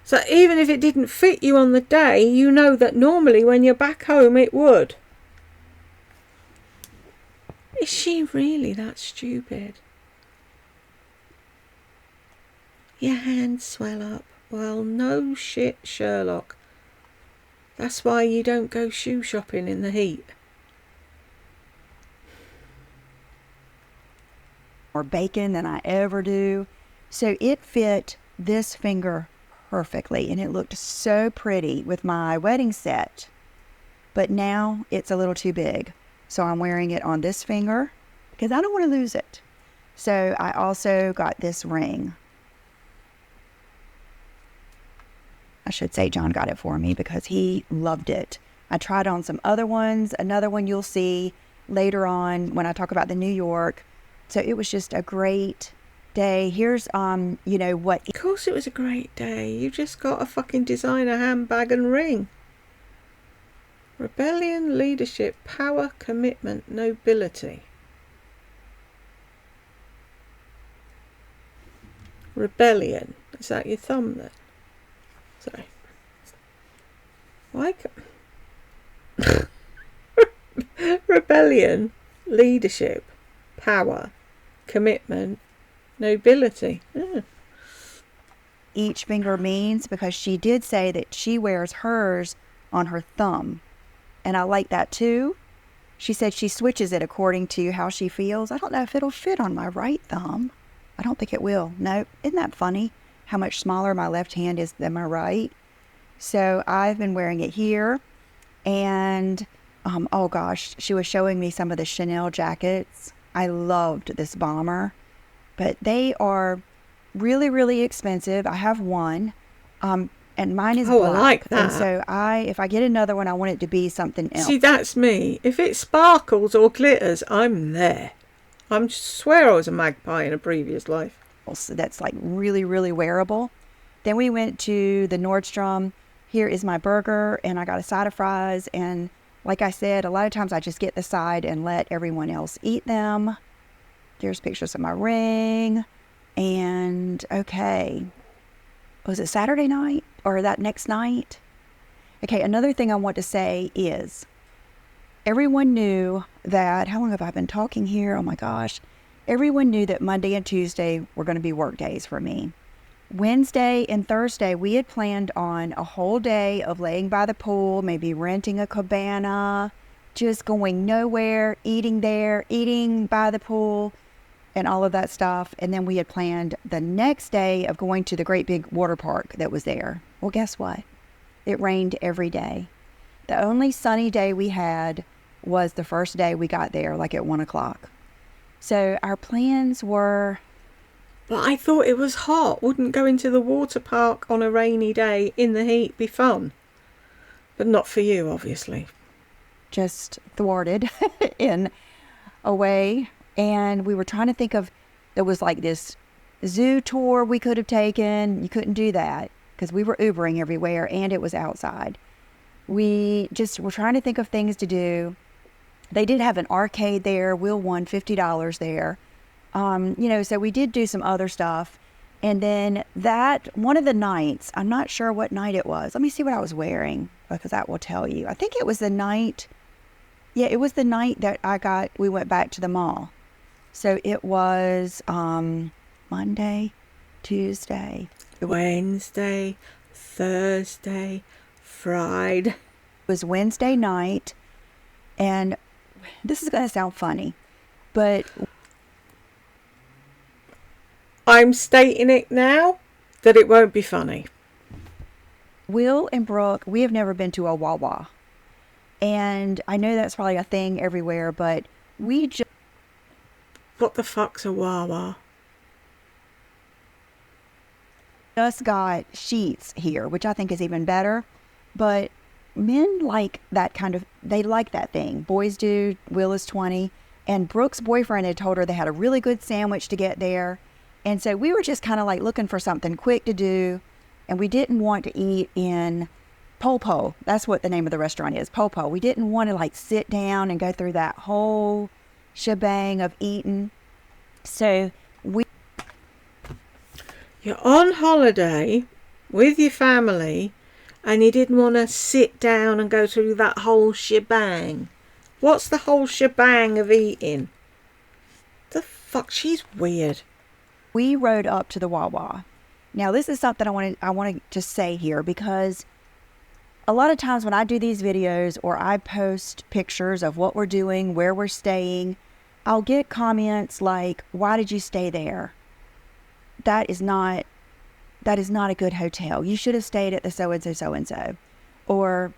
So even if it didn't fit you on the day, you know that normally when you're back home it would. Is she really that stupid? Your hands swell up. Well, no shit, Sherlock. That's why you don't go shoe shopping in the heat. More bacon than I ever do. So it fit this finger perfectly, and it looked so pretty with my wedding set. But now it's a little too big. So I'm wearing it on this finger because I don't want to lose it. So I also got this ring. I should say John got it for me because he loved it. I tried on some other ones. Another one you'll see later on when I talk about the New York. So it was just a great day. Here's, what... Of course it was a great day. You just got a fucking designer handbag and ring. Rebellion, leadership, power, commitment, nobility. Rebellion. Is that your thumb then? Sorry. Why? Rebellion, leadership, power, commitment, nobility. Each finger means, because she did say that she wears hers on her thumb. And I like that too. She said she switches it according to how she feels. I don't know if it'll fit on my right thumb. I don't think it will. No, isn't that funny? How much smaller my left hand is than my right. So I've been wearing it here. And, oh gosh, she was showing me some of the Chanel jackets. I loved this bomber. But they are really, really expensive. I have one. And mine is black. I like that. And so if I get another one, I want it to be something else. See, that's me. If it sparkles or glitters, I'm there. I swear I was a magpie in a previous life. So that's like really, really wearable. Then we went to the Nordstrom. Here is my burger, and I got a side of fries. And like I said, a lot of times I just get the side and let everyone else eat them. There's pictures of my ring. And okay, was it Saturday night or that next night? Okay, another thing I want to say is everyone knew that, how long have I been talking here? Oh my gosh. Everyone knew that Monday and Tuesday were going to be work days for me. Wednesday and Thursday, we had planned on a whole day of laying by the pool, maybe renting a cabana, just going nowhere, eating there, eating by the pool, and all of that stuff. And then we had planned the next day of going to the great big water park that was there. Well, guess what? It rained every day. The only sunny day we had was the first day we got there, like at 1 o'clock. So our plans were... But I thought it was hot. Wouldn't going to the water park on a rainy day in the heat be fun? But not for you, obviously. Just thwarted in a way. And we were trying to think of, there was like this zoo tour we could have taken. You couldn't do that because we were Ubering everywhere and it was outside. We just were trying to think of things to do. They did have an arcade there. Will won $50 there. So we did do some other stuff. And then one of the nights, I'm not sure what night it was. Let me see what I was wearing because that will tell you. I think it was the night. Yeah, it was the night that we went back to the mall. So it was Monday, Tuesday, Wednesday, Thursday, Friday. It was Wednesday night. And this is going to sound funny, but I'm stating it now that it won't be funny. Will and Brooke, we have never been to a Wawa. And I know that's probably a thing everywhere, but we just... What the fuck's a Wawa? Just got sheets here, which I think is even better. But men like that they like that thing. Boys do. Will is 20. And Brooke's boyfriend had told her they had a really good sandwich to get there. And so we were just kind of like looking for something quick to do. And we didn't want to eat in Popo. That's what the name of the restaurant is, Popo. We didn't want to like sit down and go through that whole shebang of eating. So you're on holiday with your family and you didn't want to sit down and go through that whole shebang. What's the whole shebang of eating? The fuck, she's weird. We rode up to the Wawa. Now this is something I want to just say here, because a lot of times when I do these videos or I post pictures of what we're doing, where we're staying, I'll get comments like, why did you stay there? That is not a good hotel. You should have stayed at the so-and-so, so-and-so. Or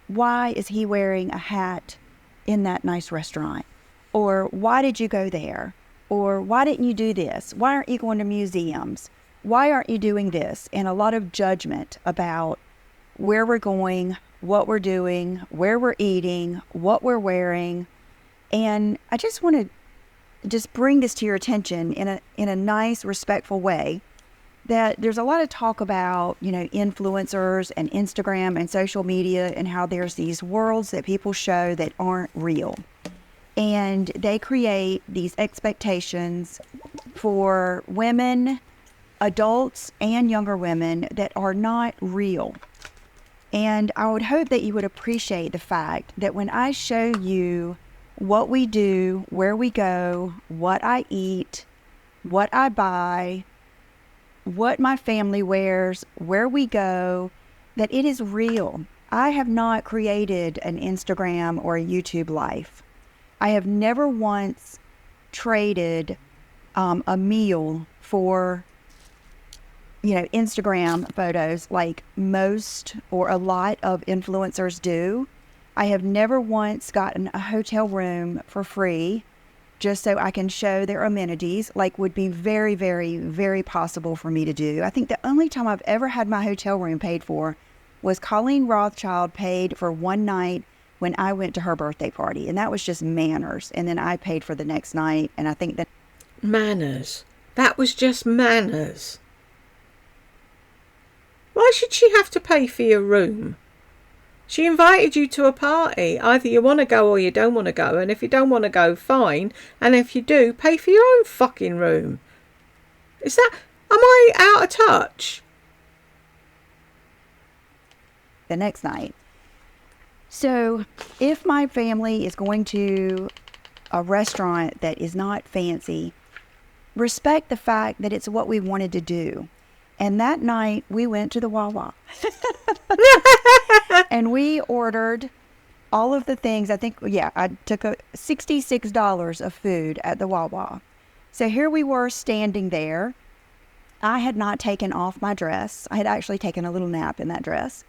why is he wearing a hat in that nice restaurant? Or why did you go there? Or why didn't you do this? Why aren't you going to museums? Why aren't you doing this? And a lot of judgment about where we're going, what we're doing, where we're eating, what we're wearing. And I just want to bring this to your attention in a nice, respectful way, that there's a lot of talk about, influencers and Instagram and social media and how there's these worlds that people show that aren't real. And they create these expectations for women, adults, and younger women that are not real. And I would hope that you would appreciate the fact that when I show you what we do, where we go, what I eat, what I buy, what my family wears, where we go, that it is real. I have not created an Instagram or a YouTube life. I have never once traded a meal for, Instagram photos like most or a lot of influencers do. I have never once gotten a hotel room for free just so I can show their amenities, like would be very, very, very possible for me to do. I think the only time I've ever had my hotel room paid for was Colleen Rothschild paid for one night when I went to her birthday party, and that was just manners. And then I paid for the next night, and I think that... Manners. That was just manners. Why should she have to pay for your room? She invited you to a party. Either you want to go or you don't want to go, and if you don't want to go, fine. And if you do, pay for your own fucking room. Am I out of touch? The next night. So if my family is going to a restaurant that is not fancy, respect the fact that it's what we wanted to do. And that night we went to the Wawa and we ordered all of the things. I took $66 of food at the Wawa. So here we were standing there. I had not taken off my dress. I had actually taken a little nap in that dress.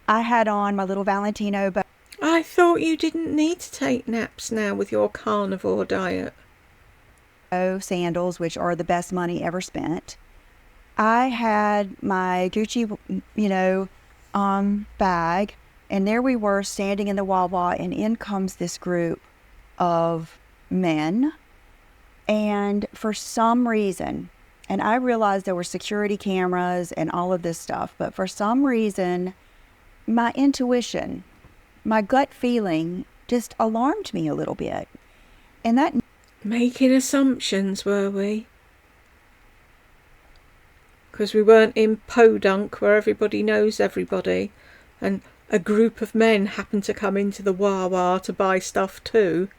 I had on my little Valentino bow. I thought you didn't need to take naps now with your carnivore diet. Sandals, which are the best money ever spent. I had my Gucci, bag, and there we were standing in the Wawa, and in comes this group of men. And for some reason, and I realized there were security cameras and all of this stuff, but for some reason, my intuition, my gut feeling just alarmed me a little bit. And that... Making assumptions, were we? Because we weren't in Podunk where everybody knows everybody and a group of men happen to come into the Wawa to buy stuff too.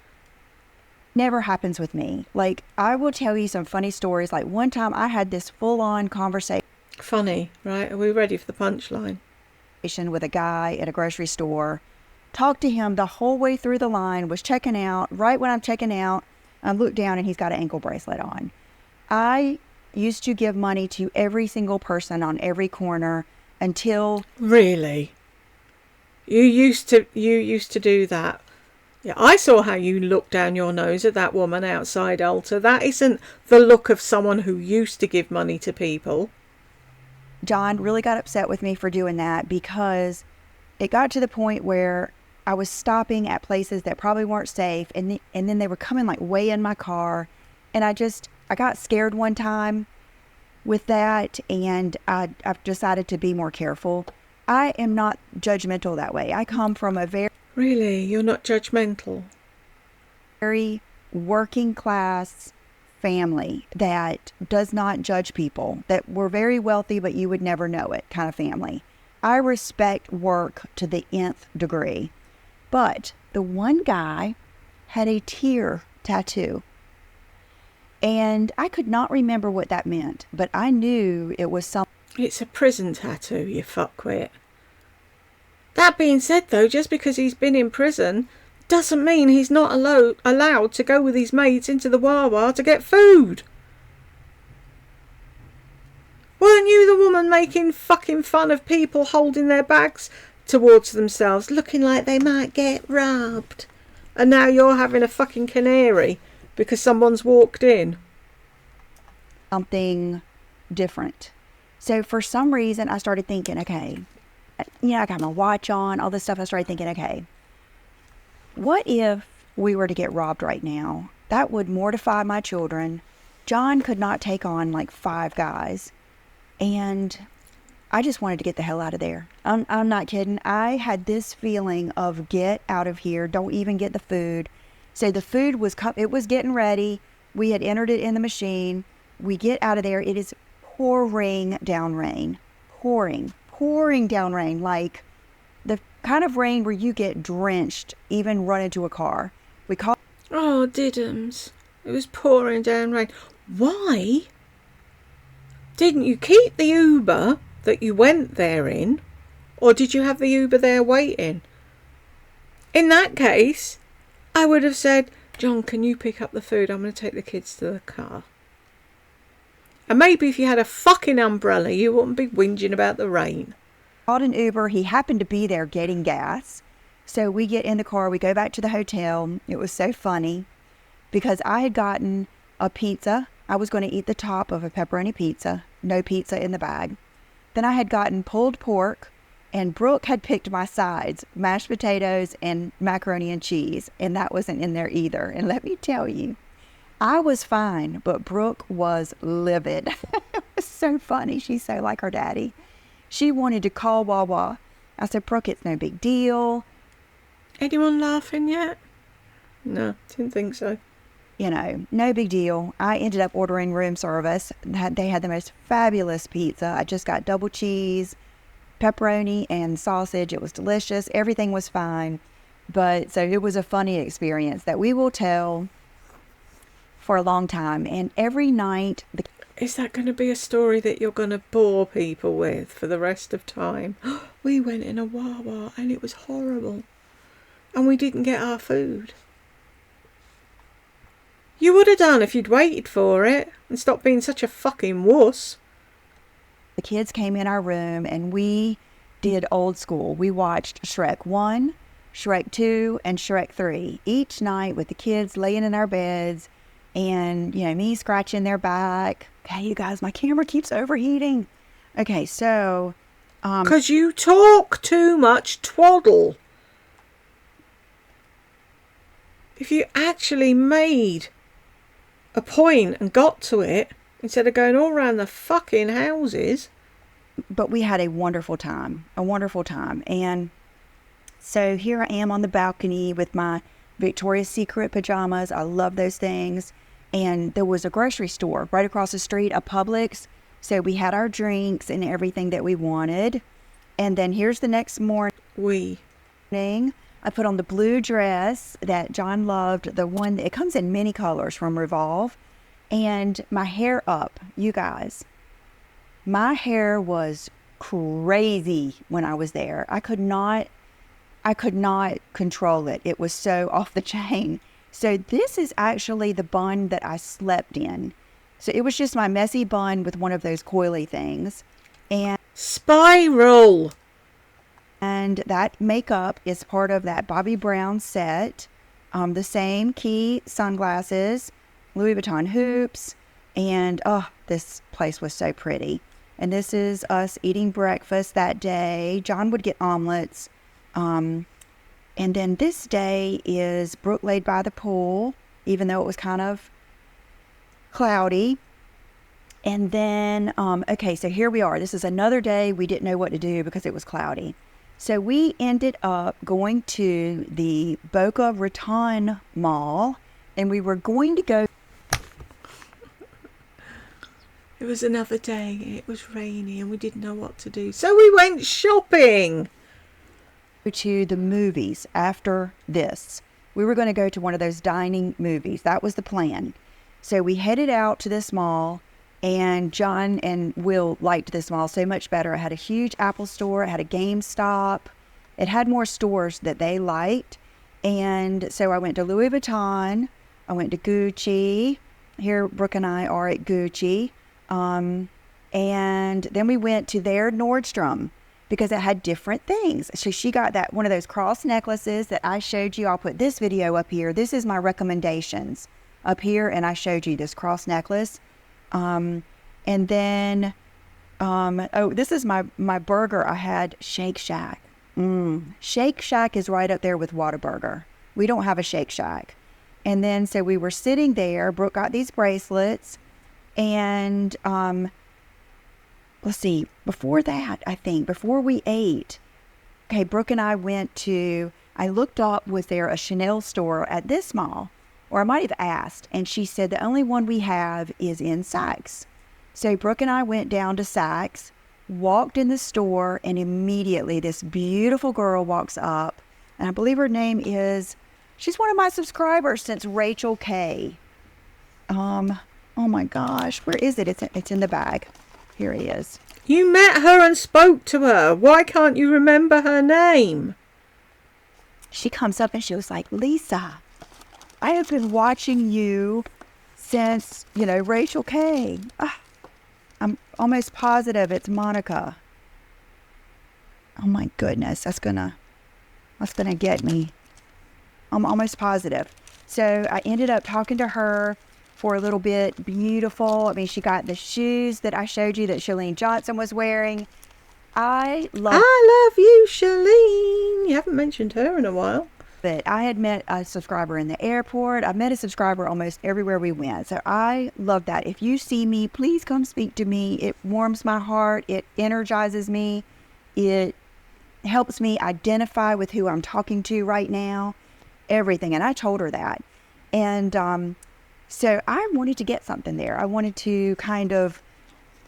Never happens with me. Like, I will tell you some funny stories. Like, one time I had this full-on conversation. Funny, right? Are we ready for the punchline? With a guy at a grocery store. Talked to him the whole way through the line, was checking out. Right when I'm checking out, I look down and he's got an ankle bracelet on. I used to give money to every single person on every corner until... Really? You used to do that? Yeah, I saw how you looked down your nose at that woman outside Ulta. That isn't the look of someone who used to give money to people. John really got upset with me for doing that because it got to the point where I was stopping at places that probably weren't safe, and then they were coming like way in my car, and I got scared one time with that, and I've decided to be more careful. I am not judgmental that way. I come from a very... Really? You're not judgmental? Very working class family that does not judge people, that we're very wealthy but you would never know it kind of family. I respect work to the nth degree. But the one guy had a tear tattoo. And I could not remember what that meant, but I knew it was something. It's a prison tattoo, you fuckwit. That being said, though, just because he's been in prison doesn't mean he's not allowed to go with his mates into the Wawa to get food. Weren't you the woman making fucking fun of people holding their bags towards themselves, looking like they might get robbed? And now you're having a fucking canary because someone's walked in. Something different. So for some reason, I started thinking, okay, I got my watch on, all this stuff. I started thinking, okay, what if we were to get robbed right now? That would mortify my children. John could not take on like 5 guys. And I just wanted to get the hell out of there. I'm not kidding. I had this feeling of get out of here. Don't even get the food. So the food was it was getting ready. We had entered it in the machine. We get out of there. It is pouring down rain. Pouring down rain. Like the kind of rain where you get drenched, even running to a car. We called. Oh, diddums. It was pouring down rain. Why didn't you keep the Uber that you went there in? Or did you have the Uber there waiting? In that case, I would have said, John, can you pick up the food? I'm going to take the kids to the car. And maybe if you had a fucking umbrella, you wouldn't be whinging about the rain. Called an Uber. He happened to be there getting gas. So we get in the car. We go back to the hotel. It was so funny because I had gotten a pizza. I was going to eat the top of a pepperoni pizza. No pizza in the bag. Then I had gotten pulled pork, and Brooke had picked my sides, mashed potatoes and macaroni and cheese, and that wasn't in there either. And let me tell you, I was fine, but Brooke was livid. It was so funny. She's so like her daddy. She wanted to call Wawa. I said, Brooke, it's no big deal. Anyone laughing yet? No, didn't think so. You know, no big deal. I ended up ordering room service. They had the most fabulous pizza. I just got double cheese, pepperoni, and sausage. It was delicious. Everything was fine. But so it was a funny experience that we will tell for a long time. And every night... Is that going to be a story that you're going to bore people with for the rest of time? We went in a Wawa and it was horrible. And we didn't get our food. You would have done if you'd waited for it and stopped being such a fucking wuss. The kids came in our room and we did old school. We watched Shrek 1, Shrek 2, and Shrek 3 each night with the kids laying in our beds and, you know, me scratching their back. Okay, you guys, my camera keeps overheating. Okay, so... 'Cause you talk too much twaddle. If you actually made a point and got to it instead of going all around the fucking houses. But we had a wonderful time. And so here I am on the balcony with my Victoria's Secret pajamas. I love those things. And there was a grocery store right across the street, a Publix. So we had our drinks and everything that we wanted. And then here's the next morning. I put on the blue dress that John loved, the one that it comes in many colors from Revolve, and my hair up. You guys, my hair was crazy when I was there. I could not control it. It was so off the chain. So this is actually the bun that I slept in. So it was just my messy bun with one of those coily things. And spiral. And that makeup is part of that Bobbi Brown set. The same key sunglasses, Louis Vuitton hoops, and this place was so pretty. And this is us eating breakfast that day. John would get omelets. And then this day is Brooke laid by the pool, even though it was kind of cloudy. And then, okay, so here we are. This is another day we didn't know what to do because it was cloudy. So we ended up going to the Boca Raton Mall, and we were going to go. It was another day, it was rainy, and we didn't know what to do. So we went shopping. To the movies after this. We were going to go to one of those dining movies. That was the plan. So we headed out to this mall. And John and Will liked this mall so much better. It had a huge Apple store. It had a GameStop. It had more stores that they liked. And so I went to Louis Vuitton. I went to Gucci. Here, Brooke and I are at Gucci. And then we went to their Nordstrom because it had different things. So she got that one of those cross necklaces that I showed you. I'll put this video up here. This is my recommendations up here. And I showed you this cross necklace. And then, this is my burger. I had Shake Shack. Shake Shack is right up there with Whataburger. We don't have a Shake Shack. And then, so we were sitting there. Brooke got these bracelets. And, let's see, before that, I think, before we ate, okay, Brooke and I went to, I looked up, was there a Chanel store at this mall? Or I might have asked, and she said the only one we have is in Saks. So Brooke and I went down to Saks, walked in the store, and immediately this beautiful girl walks up, and I believe her name is, she's one of my subscribers since Rachel K. Oh my gosh, where is it? It's in the bag. Here it is. You met her and spoke to her. Why can't you remember her name? She comes up and she was like, Lisa, I have been watching you since, Rachel K. I'm almost positive it's Monica. Oh my goodness, that's gonna get me. I'm almost positive. So I ended up talking to her for a little bit. Beautiful. I mean, she got the shoes that I showed you that Shalene Johnson was wearing. I love you, Shalene. You haven't mentioned her in a while. But I had met a subscriber in the airport. I've met a subscriber almost everywhere we went. So I love that. If you see me, please come speak to me. It warms my heart. It energizes me. It helps me identify with who I'm talking to right now. Everything. And I told her that. And so I wanted to get something there. I wanted to kind of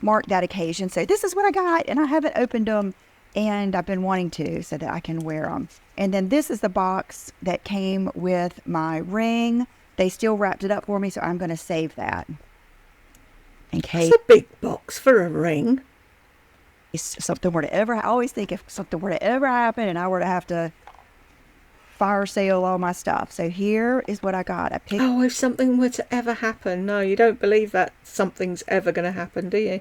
mark that occasion. Say, this is what I got. And I haven't opened them. And I've been wanting to so that I can wear them. And then this is the box that came with my ring. They still wrapped it up for me, so I'm going to save that. In case it's a big box for a ring. Something were to ever, I always think if something were to ever happen and I were to have to fire sale all my stuff. So here is what I got. If something were to ever happen. No, you don't believe that something's ever going to happen, do you?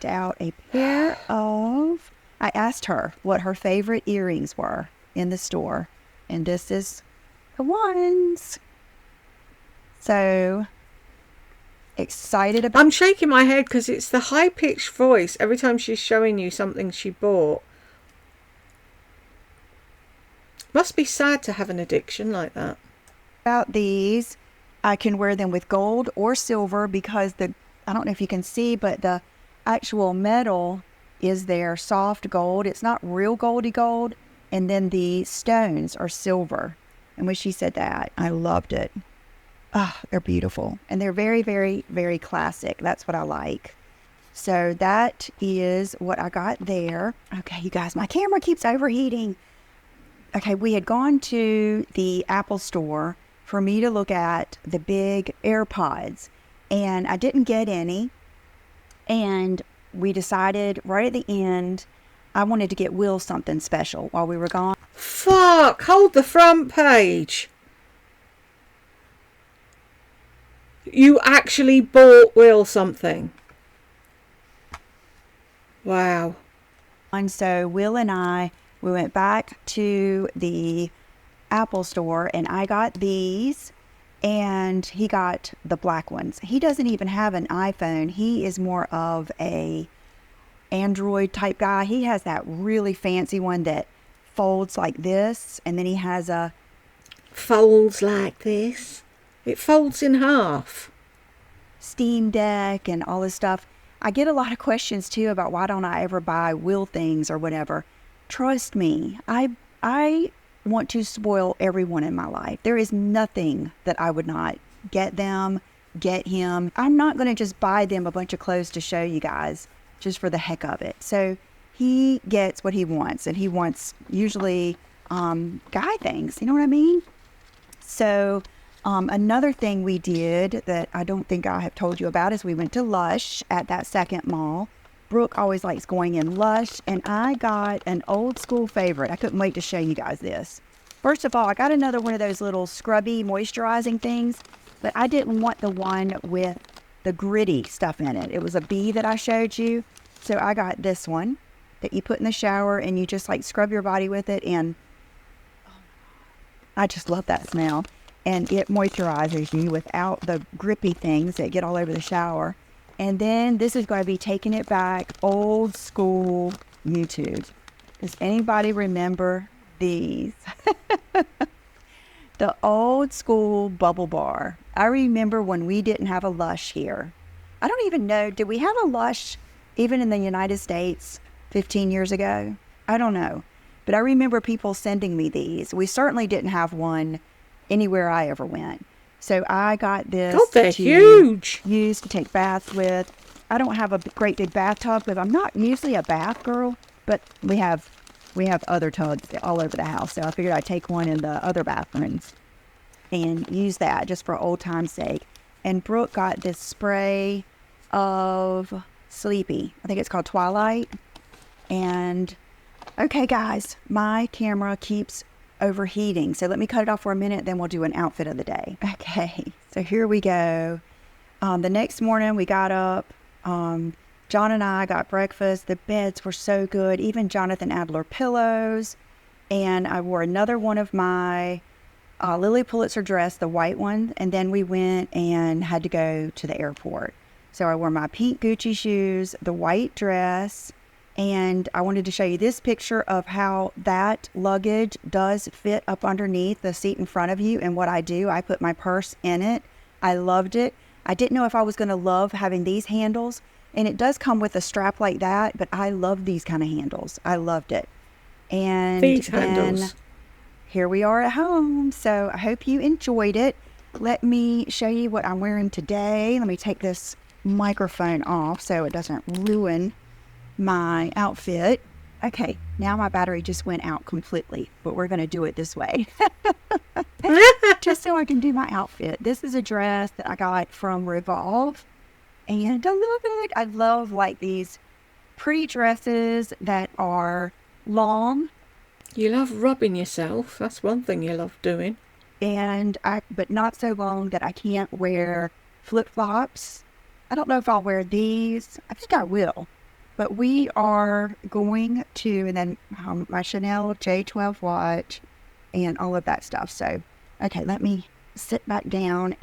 Out a pair of... I asked her what her favorite earrings were in the store, and this is the ones. So excited about. I'm shaking my head because it's the high-pitched voice every time she's showing you something she bought. Must be sad to have an addiction like that. About these, I can wear them with gold or silver because I don't know if you can see, but the actual metal is there soft gold. It's not real goldy gold. And then the stones are silver. And when she said that, I loved it. They're beautiful. And they're very, very, very classic. That's what I like. So that is what I got there. Okay, you guys, my camera keeps overheating. Okay, we had gone to the Apple store for me to look at the big AirPods. And I didn't get any. And we decided right at the end, I wanted to get Will something special while we were gone. Fuck! Hold the front page. You actually bought Will something. Wow. And so Will and I, we went back to the Apple store and I got these and he got the black ones. He doesn't even have an iPhone. He is more of a Android type guy. He has that really fancy one that folds like this, and then he has a folds like this. It folds in half. Steam Deck and all this stuff. I get a lot of questions too about why don't I ever buy Will things or whatever. Trust me, I want to spoil everyone in my life. There is nothing that I would not get them, get him. I'm not going to just buy them a bunch of clothes to show you guys just for the heck of it. So he gets what he wants, and he wants usually guy things. You know what I mean? So another thing we did that I don't think I have told you about is we went to Lush at that second mall. Brooke always likes going in Lush, and I got an old school favorite. I couldn't wait to show you guys this. First of all, I got another one of those little scrubby moisturizing things, but I didn't want the one with the gritty stuff in it. It was a bee that I showed you. So I got this one that you put in the shower and you just like scrub your body with it, and I just love that smell. And it moisturizes you without the grippy things that get all over the shower. And then this is going to be taking it back old school YouTube. Does anybody remember these? The old school bubble bar. I remember when we didn't have a Lush here. I don't even know, did we have a Lush even in the United States 15 years ago. I don't know. But I remember people sending me these. We certainly didn't have one anywhere I ever went. So I got this they're huge. Use to take baths with. I don't have a great big bathtub because I'm not usually a bath girl, but we have other tubs all over the house. So I figured I'd take one in the other bathrooms and use that just for old time's sake. And Brooke got this spray of Sleepy. I think it's called Twilight. And okay, guys, my camera keeps overheating. So let me cut it off for a minute, then we'll do an outfit of the day. Okay, so here we go. The next morning we got up. John and I got breakfast. The beds were so good. Even Jonathan Adler pillows. And I wore another one of my Lily Pulitzer dress, the white one. And then we went and had to go to the airport. So I wore my pink Gucci shoes, the white dress. And I wanted to show you this picture of how that luggage does fit up underneath the seat in front of you. And what I do, I put my purse in it. I loved it. I didn't know if I was going to love having these handles. And it does come with a strap like that, but I love these kind of handles. I loved it. And these then handles. Here we are at home. So I hope you enjoyed it. Let me show you what I'm wearing today. Let me take this microphone off so it doesn't ruin my outfit. Okay, now my battery just went out completely, but we're going to do it this way. Just so I can do my outfit. This is a dress that I got from Revolve, and I love it. I love like these pretty dresses that are long. You love rubbing yourself. That's one thing you love doing. But not so long that I can't wear flip-flops. I don't know if I'll wear these. I think I will. But we are going to, and then my Chanel J12 watch and all of that stuff. So, okay, let me sit back down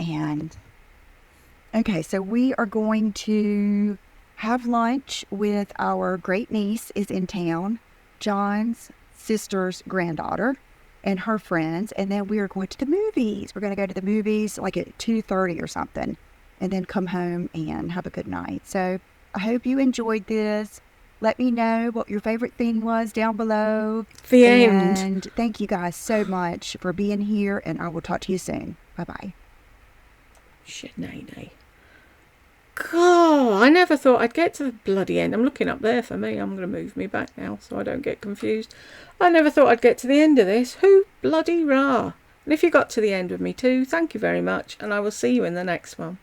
okay, so we are going to have lunch with our great niece is in town, John's sister's granddaughter and her friends. And then we are going to the movies. We're going to go to the movies like at 2:30 or something and then come home and have a good night. So I hope you enjoyed this. Let me know what your favorite thing was down below. The end. And thank you guys so much for being here, and I will talk to you soon. Bye-bye. Shit, nay. God, I never thought I'd get to the bloody end. I'm looking up there for me. I'm going to move me back now so I don't get confused. I never thought I'd get to the end of this. Who bloody rah. And if you got to the end with me too, thank you very much, and I will see you in the next one.